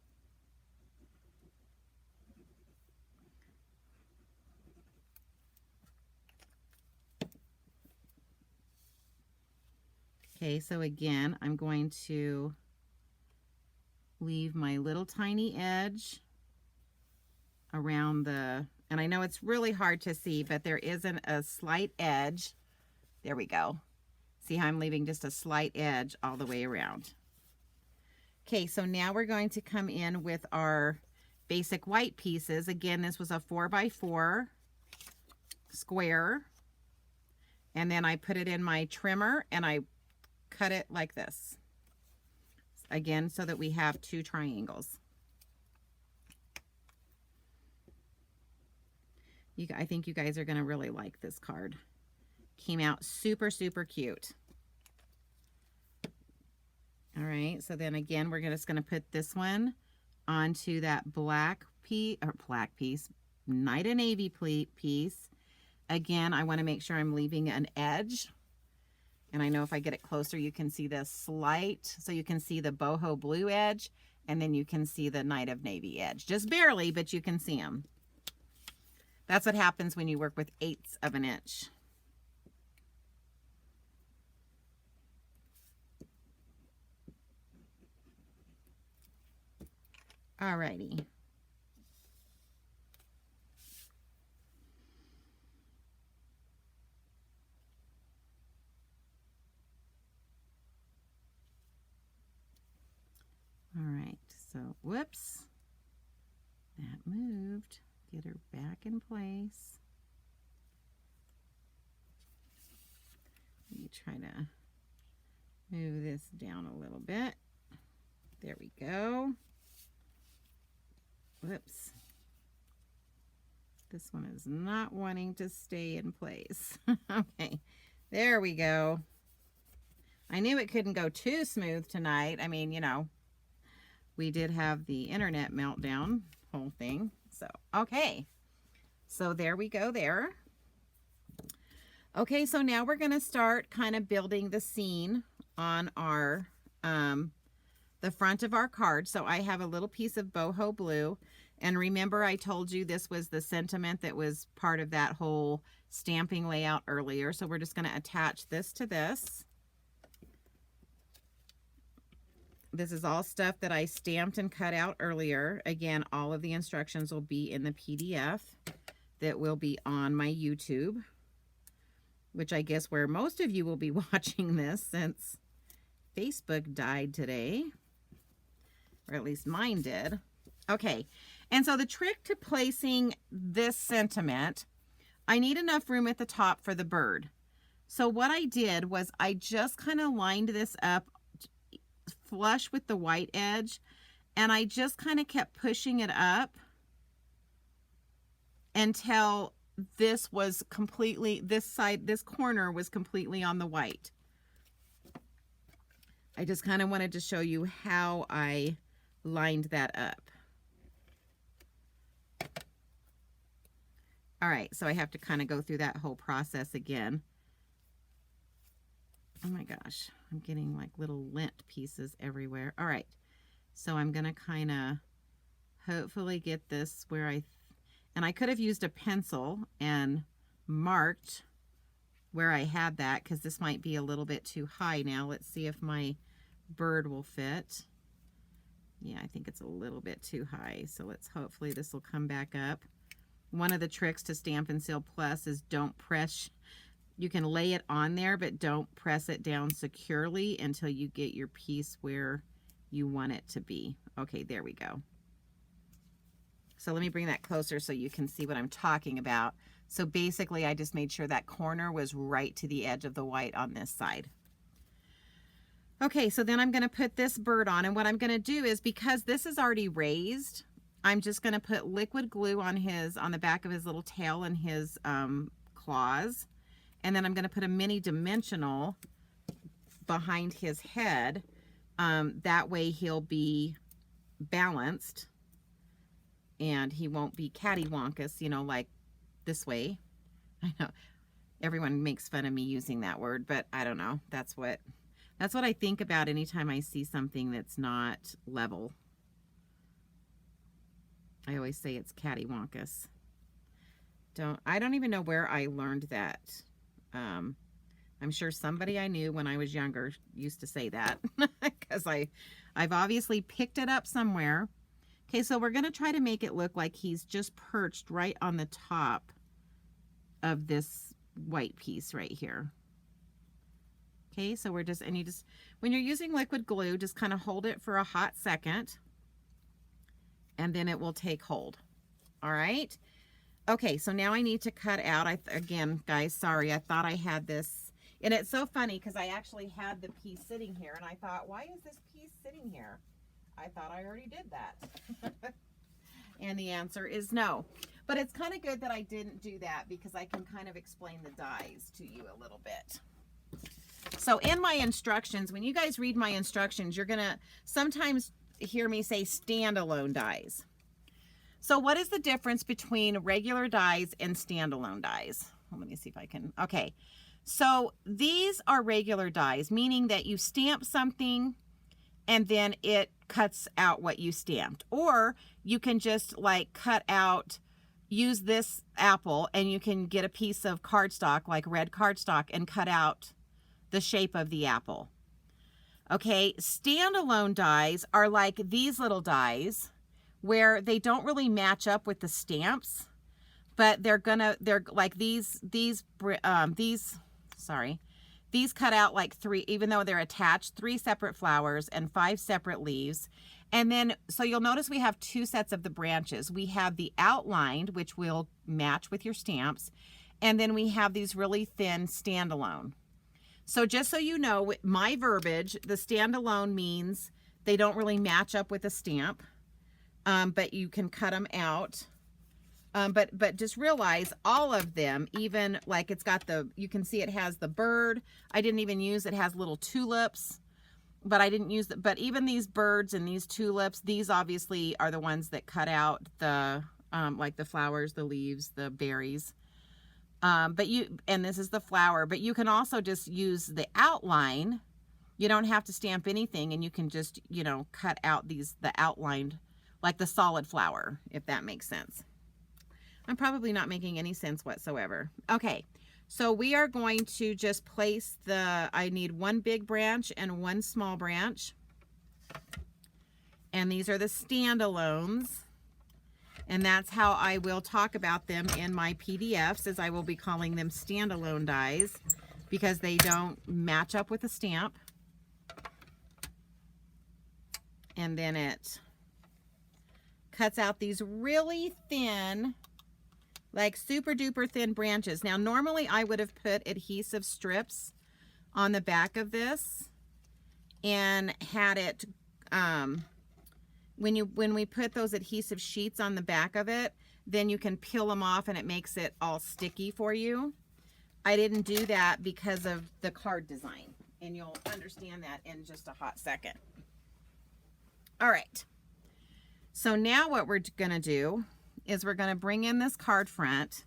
Okay, so again, I'm going to leave my little tiny edge around the, and I know it's really hard to see, but there isn't a slight edge. There we go. See how I'm leaving just a slight edge all the way around. Okay, so now we're going to come in with our basic white pieces. Again, this was a 4 by 4 square. And then I put it in my trimmer and I cut it like this. Again, so that we have 2 triangles. I think you guys are going to really like this card. Came out super, super cute. All right, so then again, we're just going to put this one onto that black piece, Night of Navy piece. Again, I want to make sure I'm leaving an edge. And I know if I get it closer, you can see the slight, so you can see the boho blue edge, and then you can see the Night of Navy edge. Just barely, but you can see them. That's what happens when you work with 1/8 of an inch. Alrighty. All right, so whoops, that moved. Get her back in place. Let me try to Move this down a little bit. There we go. Whoops. This one is not wanting to stay in place. Okay, there we go. I knew it couldn't go too smooth tonight. I mean, you know, we did have the internet meltdown, whole thing. So, okay. So there we go there. Okay, so now we're going to start kind of building the scene on our, the front of our card. So I have a little piece of boho blue. And remember, I told you this was the sentiment that was part of that whole stamping layout earlier. So we're just going to attach this to this. This is all stuff that I stamped and cut out earlier. Again, all of the instructions will be in the PDF that will be on my YouTube, which I guess where most of you will be watching this since Facebook died today, or at least mine did. Okay, and so the trick to placing this sentiment, I need enough room at the top for the bird. So what I did was I just kind of lined this up flush with the white edge, and I just kind of kept pushing it up until this was completely, this side, this corner was completely on the white. I just kind of wanted to show you how I lined that up. All right, so I have to kind of go through that whole process again. Oh my gosh, I'm getting like little lint pieces everywhere. All right, so I'm gonna kind of hopefully get this where and I could have used a pencil and marked where I had that, because this might be a little bit too high now. Let's see if my bird will fit. Yeah, I think it's a little bit too high. So hopefully this will come back up. One of the tricks to Stampin' Seal Plus is don't press. You can lay it on there, but don't press it down securely until you get your piece where you want it to be. Okay, there we go. So let me bring that closer so you can see what I'm talking about. So basically, I just made sure that corner was right to the edge of the white on this side. Okay, so then I'm going to put this bird on, and what I'm going to do is, because this is already raised, I'm just going to put liquid glue on the back of his little tail and his claws, and then I'm going to put a mini dimensional behind his head. That way he'll be balanced and he won't be cattywampus, you know, like this way. I know everyone makes fun of me using that word, but I don't know. That's what I think about anytime I see something that's not level. I always say it's cattywampus. I don't even know where I learned that. I'm sure somebody I knew when I was younger used to say that, because I've obviously picked it up somewhere. Okay, so we're going to try to make it look like he's just perched right on the top of this white piece right here. Okay, so when you're using liquid glue, just kind of hold it for a hot second, and then it will take hold. All right. Okay, so now I need to cut out. Again, guys, sorry, I thought I had this. And it's so funny because I actually had the piece sitting here, and I thought, why is this piece sitting here? I thought I already did that. And the answer is no. But it's kind of good that I didn't do that, because I can kind of explain the dies to you a little bit. So in my instructions, when you guys read my instructions, you're going to sometimes hear me say standalone dies. So what is the difference between regular dies and standalone dies? Well, let me see if I can. Okay. So these are regular dies, meaning that you stamp something and then it cuts out what you stamped. Or you can just like cut out, use this apple, and you can get a piece of cardstock, like red cardstock, and cut out the shape of the apple. Okay, standalone dies are like these little dies where they don't really match up with the stamps, but they're like these cut out like three, even though they're attached, 3 separate flowers and 5 separate leaves. And then, so you'll notice we have 2 sets of the branches. We have the outlined, which will match with your stamps. And then we have these really thin standalone. So just so you know, my verbiage, the standalone means they don't really match up with a stamp, but you can cut them out. But just realize all of them, even like it's got the, you can see it has the bird. I didn't even use, it has little tulips, but I didn't use the, but even these birds and these tulips, these obviously are the ones that cut out the, like the flowers, the leaves, the berries. But and this is the flower, but you can also just use the outline. You don't have to stamp anything, and you can just, you know, cut out the outlined, like the solid flower, if that makes sense. I'm probably not making any sense whatsoever. Okay, so we are going to just place I need one big branch and one small branch. And these are the standalones. And that's how I will talk about them in my PDFs, as I will be calling them standalone dies, because they don't match up with a stamp. And then it cuts out these really thin, like super duper thin branches. Now, normally I would have put adhesive strips on the back of this and had it, when we put those adhesive sheets on the back of it, then you can peel them off and it makes it all sticky for you. I didn't do that because of the card design, and you'll understand that in just a hot second. All right, so now what we're gonna do is we're gonna bring in this card front,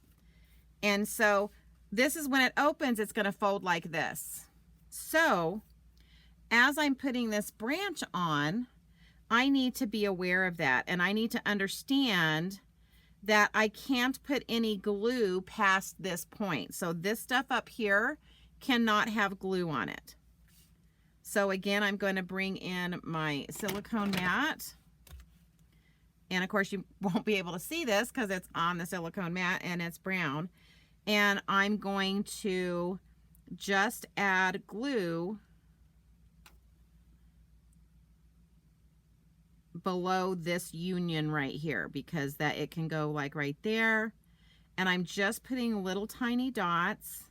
and so this is when it opens, it's gonna fold like this. So as I'm putting this branch on, I need to be aware of that, and I need to understand that I can't put any glue past this point. So this stuff up here cannot have glue on it. So again, I'm going to bring in my silicone mat. And of course you won't be able to see this because it's on the silicone mat and it's brown. And I'm going to just add glue below this union right here, because that it can go like right there. And I'm just putting little tiny dots.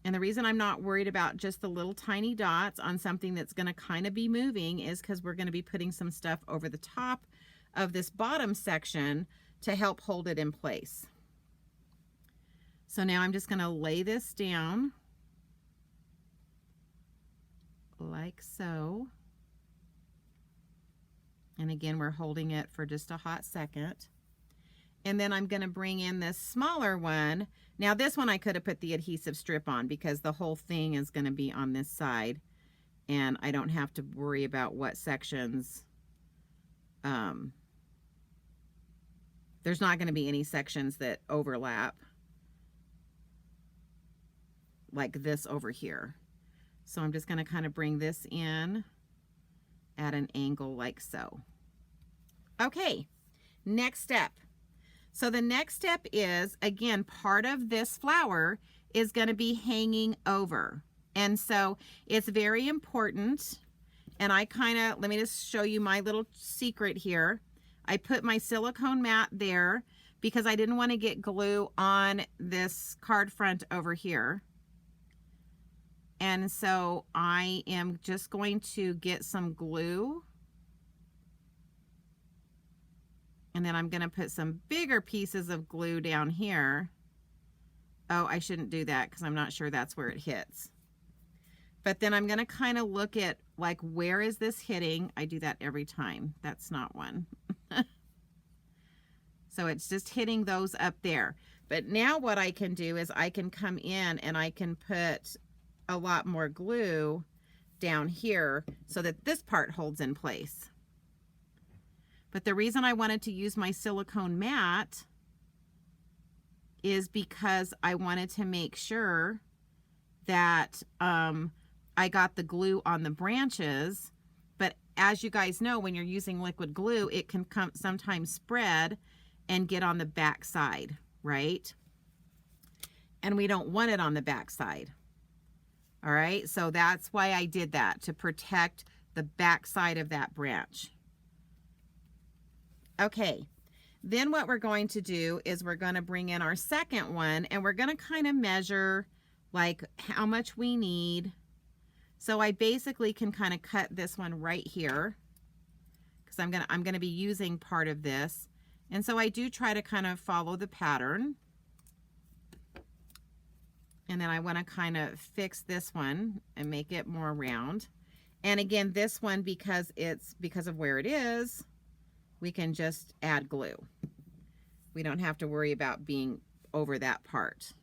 And the reason I'm not worried about just the little tiny dots on something that's going to kind of be moving is because we're going to be putting some stuff over the top of this bottom section to help hold it in place. So now I'm just going to lay this down like so. And again, we're holding it for just a hot second. And then I'm going to bring in this smaller one. Now this one I could have put the adhesive strip on because the whole thing is going to be on this side. And I don't have to worry about what sections. There's not going to be any sections that overlap like this over here. So I'm just going to kind of bring this in at an angle like so. Okay, next step. So the next step is, again, part of this flower is going to be hanging over. And so it's very important. And I let me just show you my little secret here. I put my silicone mat there because I didn't want to get glue on this card front over here. And so I am just going to get some glue. And then I'm going to put some bigger pieces of glue down here. Oh, I shouldn't do that because I'm not sure that's where it hits. But then I'm going to kind of look at, like, where is this hitting? I do that every time. That's not one. So it's just hitting those up there. But now what I can do is I can come in and I can put a lot more glue down here so that this part holds in place. But the reason I wanted to use my silicone mat is because I wanted to make sure that I got the glue on the branches. But as you guys know, when you're using liquid glue, it can sometimes spread and get on the back side, right? And we don't want it on the back side. All right, so that's why I did that, to protect the back side of that branch. Okay, then what we're going to do is we're going to bring in our second one, and we're going to kind of measure like how much we need. So I basically can kind of cut this one right here because I'm gonna be using part of this. And so I do try to kind of follow the pattern. And then I want to kind of fix this one and make it more round. And again, this one, because of where it is, we can just add glue. We don't have to worry about being over that part.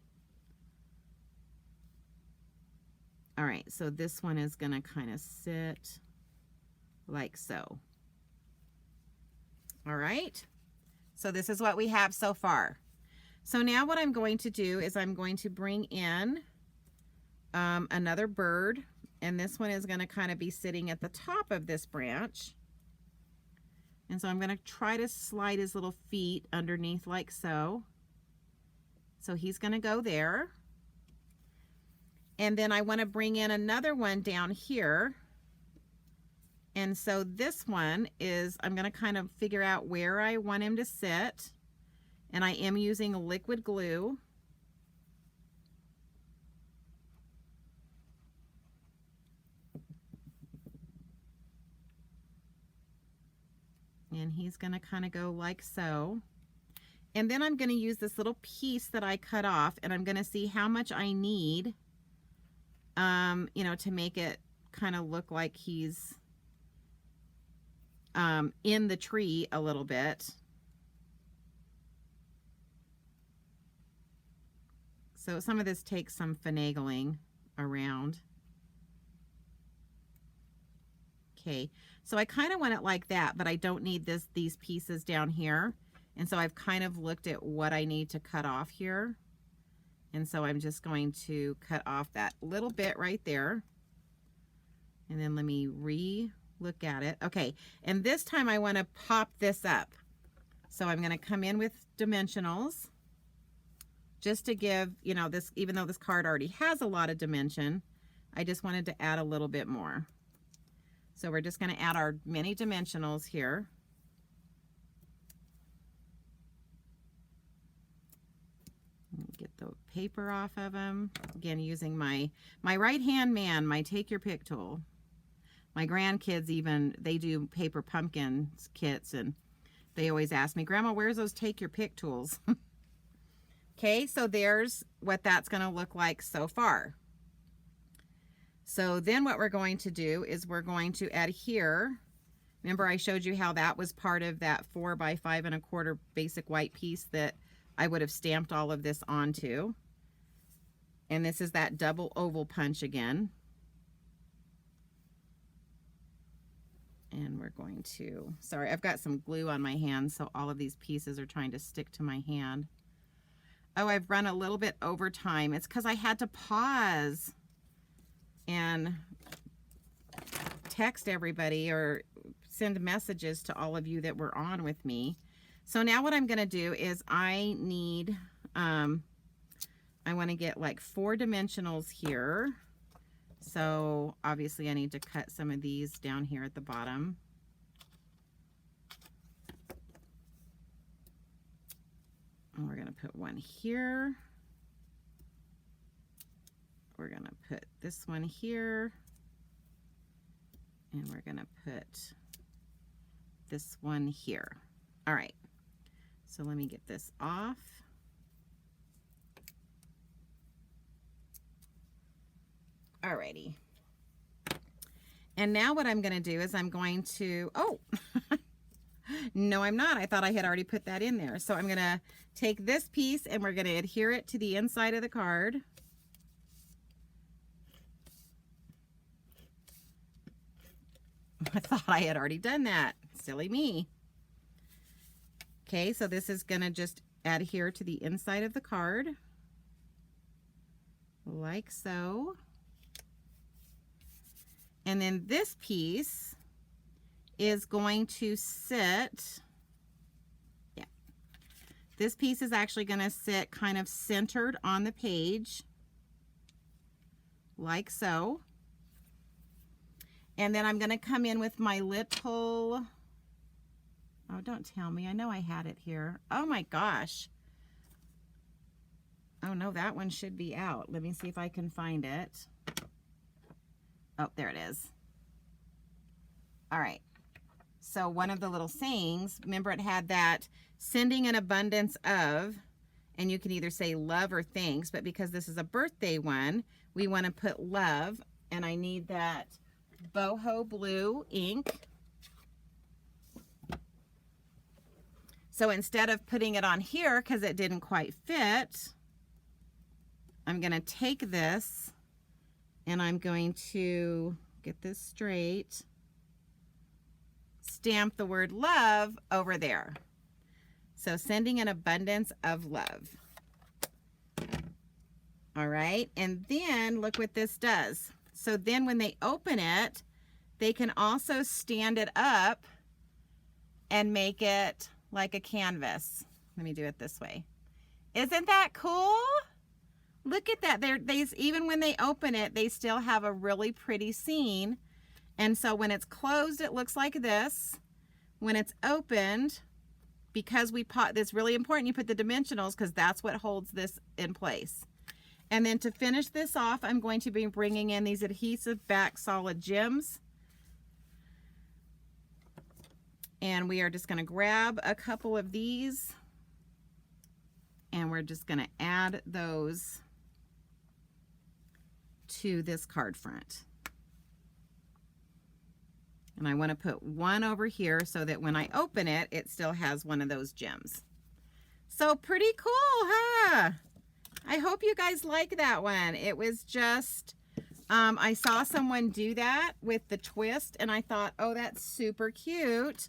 All right, so this one is gonna kind of sit like so. All right, so this is what we have so far. So now what I'm going to do is I'm going to bring in another bird, and this one is gonna kind of be sitting at the top of this branch. And so I'm gonna try to slide his little feet underneath like so. So he's gonna go there. And then I want to bring in another one down here. And so this one is, I'm going to kind of figure out where I want him to sit. And I am using liquid glue. And he's going to kind of go like so. And then I'm going to use this little piece that I cut off, and I'm going to see how much I need, you know, to make it kind of look like he's in the tree a little bit. So some of this takes some finagling around. Okay, so I kind of want it like that, but I don't need these pieces down here. And so I've kind of looked at what I need to cut off here. And so I'm just going to cut off that little bit right there. And then let me re-look at it. Okay, and this time I want to pop this up. So I'm going to come in with dimensionals just to give, you know, this, even though this card already has a lot of dimension, I just wanted to add a little bit more. So we're just going to add our mini dimensionals here. Get the paper off of them. Again, using my right hand man, my take your pick tool. My grandkids even, they do paper pumpkin kits, and they always ask me, Grandma, where's those take your pick tools? Okay, so there's what that's going to look like so far. So then what we're going to do is we're going to adhere. Remember I showed you how that was part of that 4 by 5 1/4 basic white piece that I would have stamped all of this onto. And this is that double oval punch again. And we're going to, sorry, I've got some glue on my hand, so all of these pieces are trying to stick to my hand. Oh, I've run a little bit over time. It's because I had to pause and text everybody or send messages to all of you that were on with me. So now what I'm going to do is I need, I want to get like 4 dimensionals here. So obviously I need to cut some of these down here at the bottom. And we're going to put one here. We're going to put this one here. And we're going to put this one here. All right. So let me get this off. Alrighty. And now what I'm going to do is I'm going to, oh, no, I'm not. I thought I had already put that in there. So I'm going to take this piece and we're going to adhere it to the inside of the card. I thought I had already done that. Silly me. Okay, so this is going to just adhere to the inside of the card. Like so. And then this piece is going to sit, yeah, this piece is actually going to sit kind of centered on the page, like so. And then I'm going to come in with my little, oh, don't tell me, I know I had it here. Oh my gosh. Oh no, that one should be out. Let me see if I can find it. Oh, there it is. All right. So one of the little sayings, remember it had that sending an abundance of, and you can either say love or thanks, but because this is a birthday one, we want to put love, and I need that boho blue ink. So instead of putting it on here because it didn't quite fit, I'm going to take this and I'm going to get this straight, stamp the word love over there. So sending an abundance of love. All right, and then look what this does. So then when they open it, they can also stand it up and make it like a canvas. Let me do it this way. Isn't that cool? Look at that. Even when they open it, they still have a really pretty scene. And so when it's closed, it looks like this. When it's opened, because it's really important you put the dimensionals because that's what holds this in place. And then to finish this off, I'm going to be bringing in these adhesive back solid gems. And we are just going to grab a couple of these and we're just going to add those to this card front. And I want to put one over here so that when I open it, it still has one of those gems. So pretty cool, huh? I hope you guys like that one. It was just, I saw someone do that with the twist and I thought, oh, that's super cute.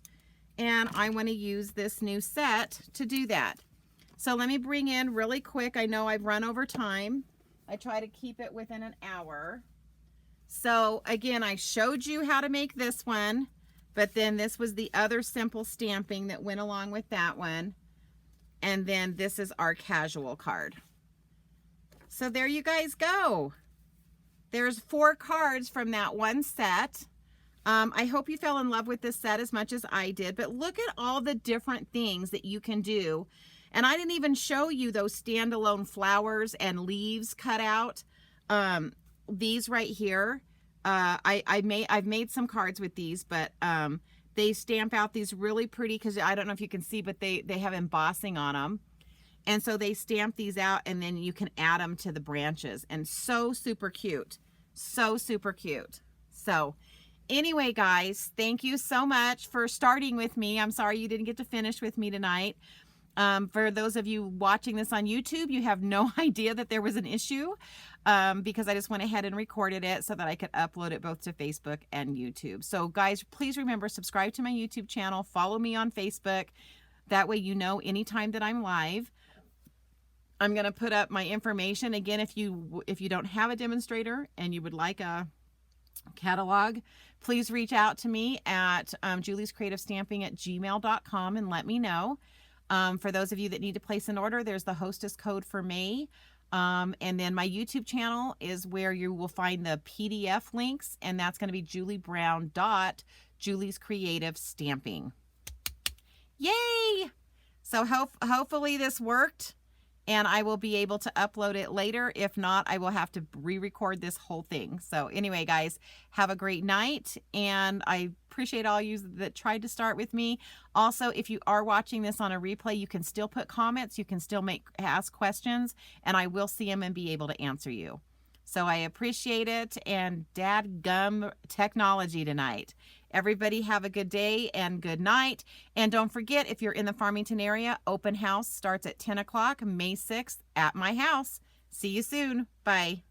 And I want to use this new set to do that. So let me bring in really quick. I know I've run over time. I try to keep it within an hour. So again, I showed you how to make this one, but then this was the other simple stamping that went along with that one. And then this is our casual card. So there you guys go. There's 4 cards from that one set. I hope you fell in love with this set as much as I did, but look at all the different things that you can do. And I didn't even show you those standalone flowers and leaves cut out. These right here, I've made some cards with these, but they stamp out these really pretty, because I don't know if you can see, but they have embossing on them. And so they stamp these out and then you can add them to the branches, and so super cute. So super cute. So anyway, guys, thank you so much for starting with me. I'm sorry you didn't get to finish with me tonight. For those of you watching this on YouTube, you have no idea that there was an issue because I just went ahead and recorded it so that I could upload it both to Facebook and YouTube. So guys, please remember, subscribe to my YouTube channel, follow me on Facebook. That way you know anytime that I'm live. I'm going to put up my information. Again, if you don't have a demonstrator and you would like a catalog, please reach out to me at juliescreativestamping@gmail.com and let me know. For those of you that need to place an order, there's the hostess code for May. And then my YouTube channel is where you will find the PDF links, and that's going to be juliebrown.juliescreativestamping. Yay! So hopefully this worked, and I will be able to upload it later. If not, I will have to re-record this whole thing. So anyway, guys, have a great night, and I appreciate all you that tried to start with me. Also, if you are watching this on a replay, you can still put comments, you can still ask questions, and I will see them and be able to answer you. So I appreciate it, and dadgum technology tonight. Everybody have a good day and good night. And don't forget, if you're in the Farmington area, open house starts at 10 o'clock, May 6th at my house. See you soon. Bye.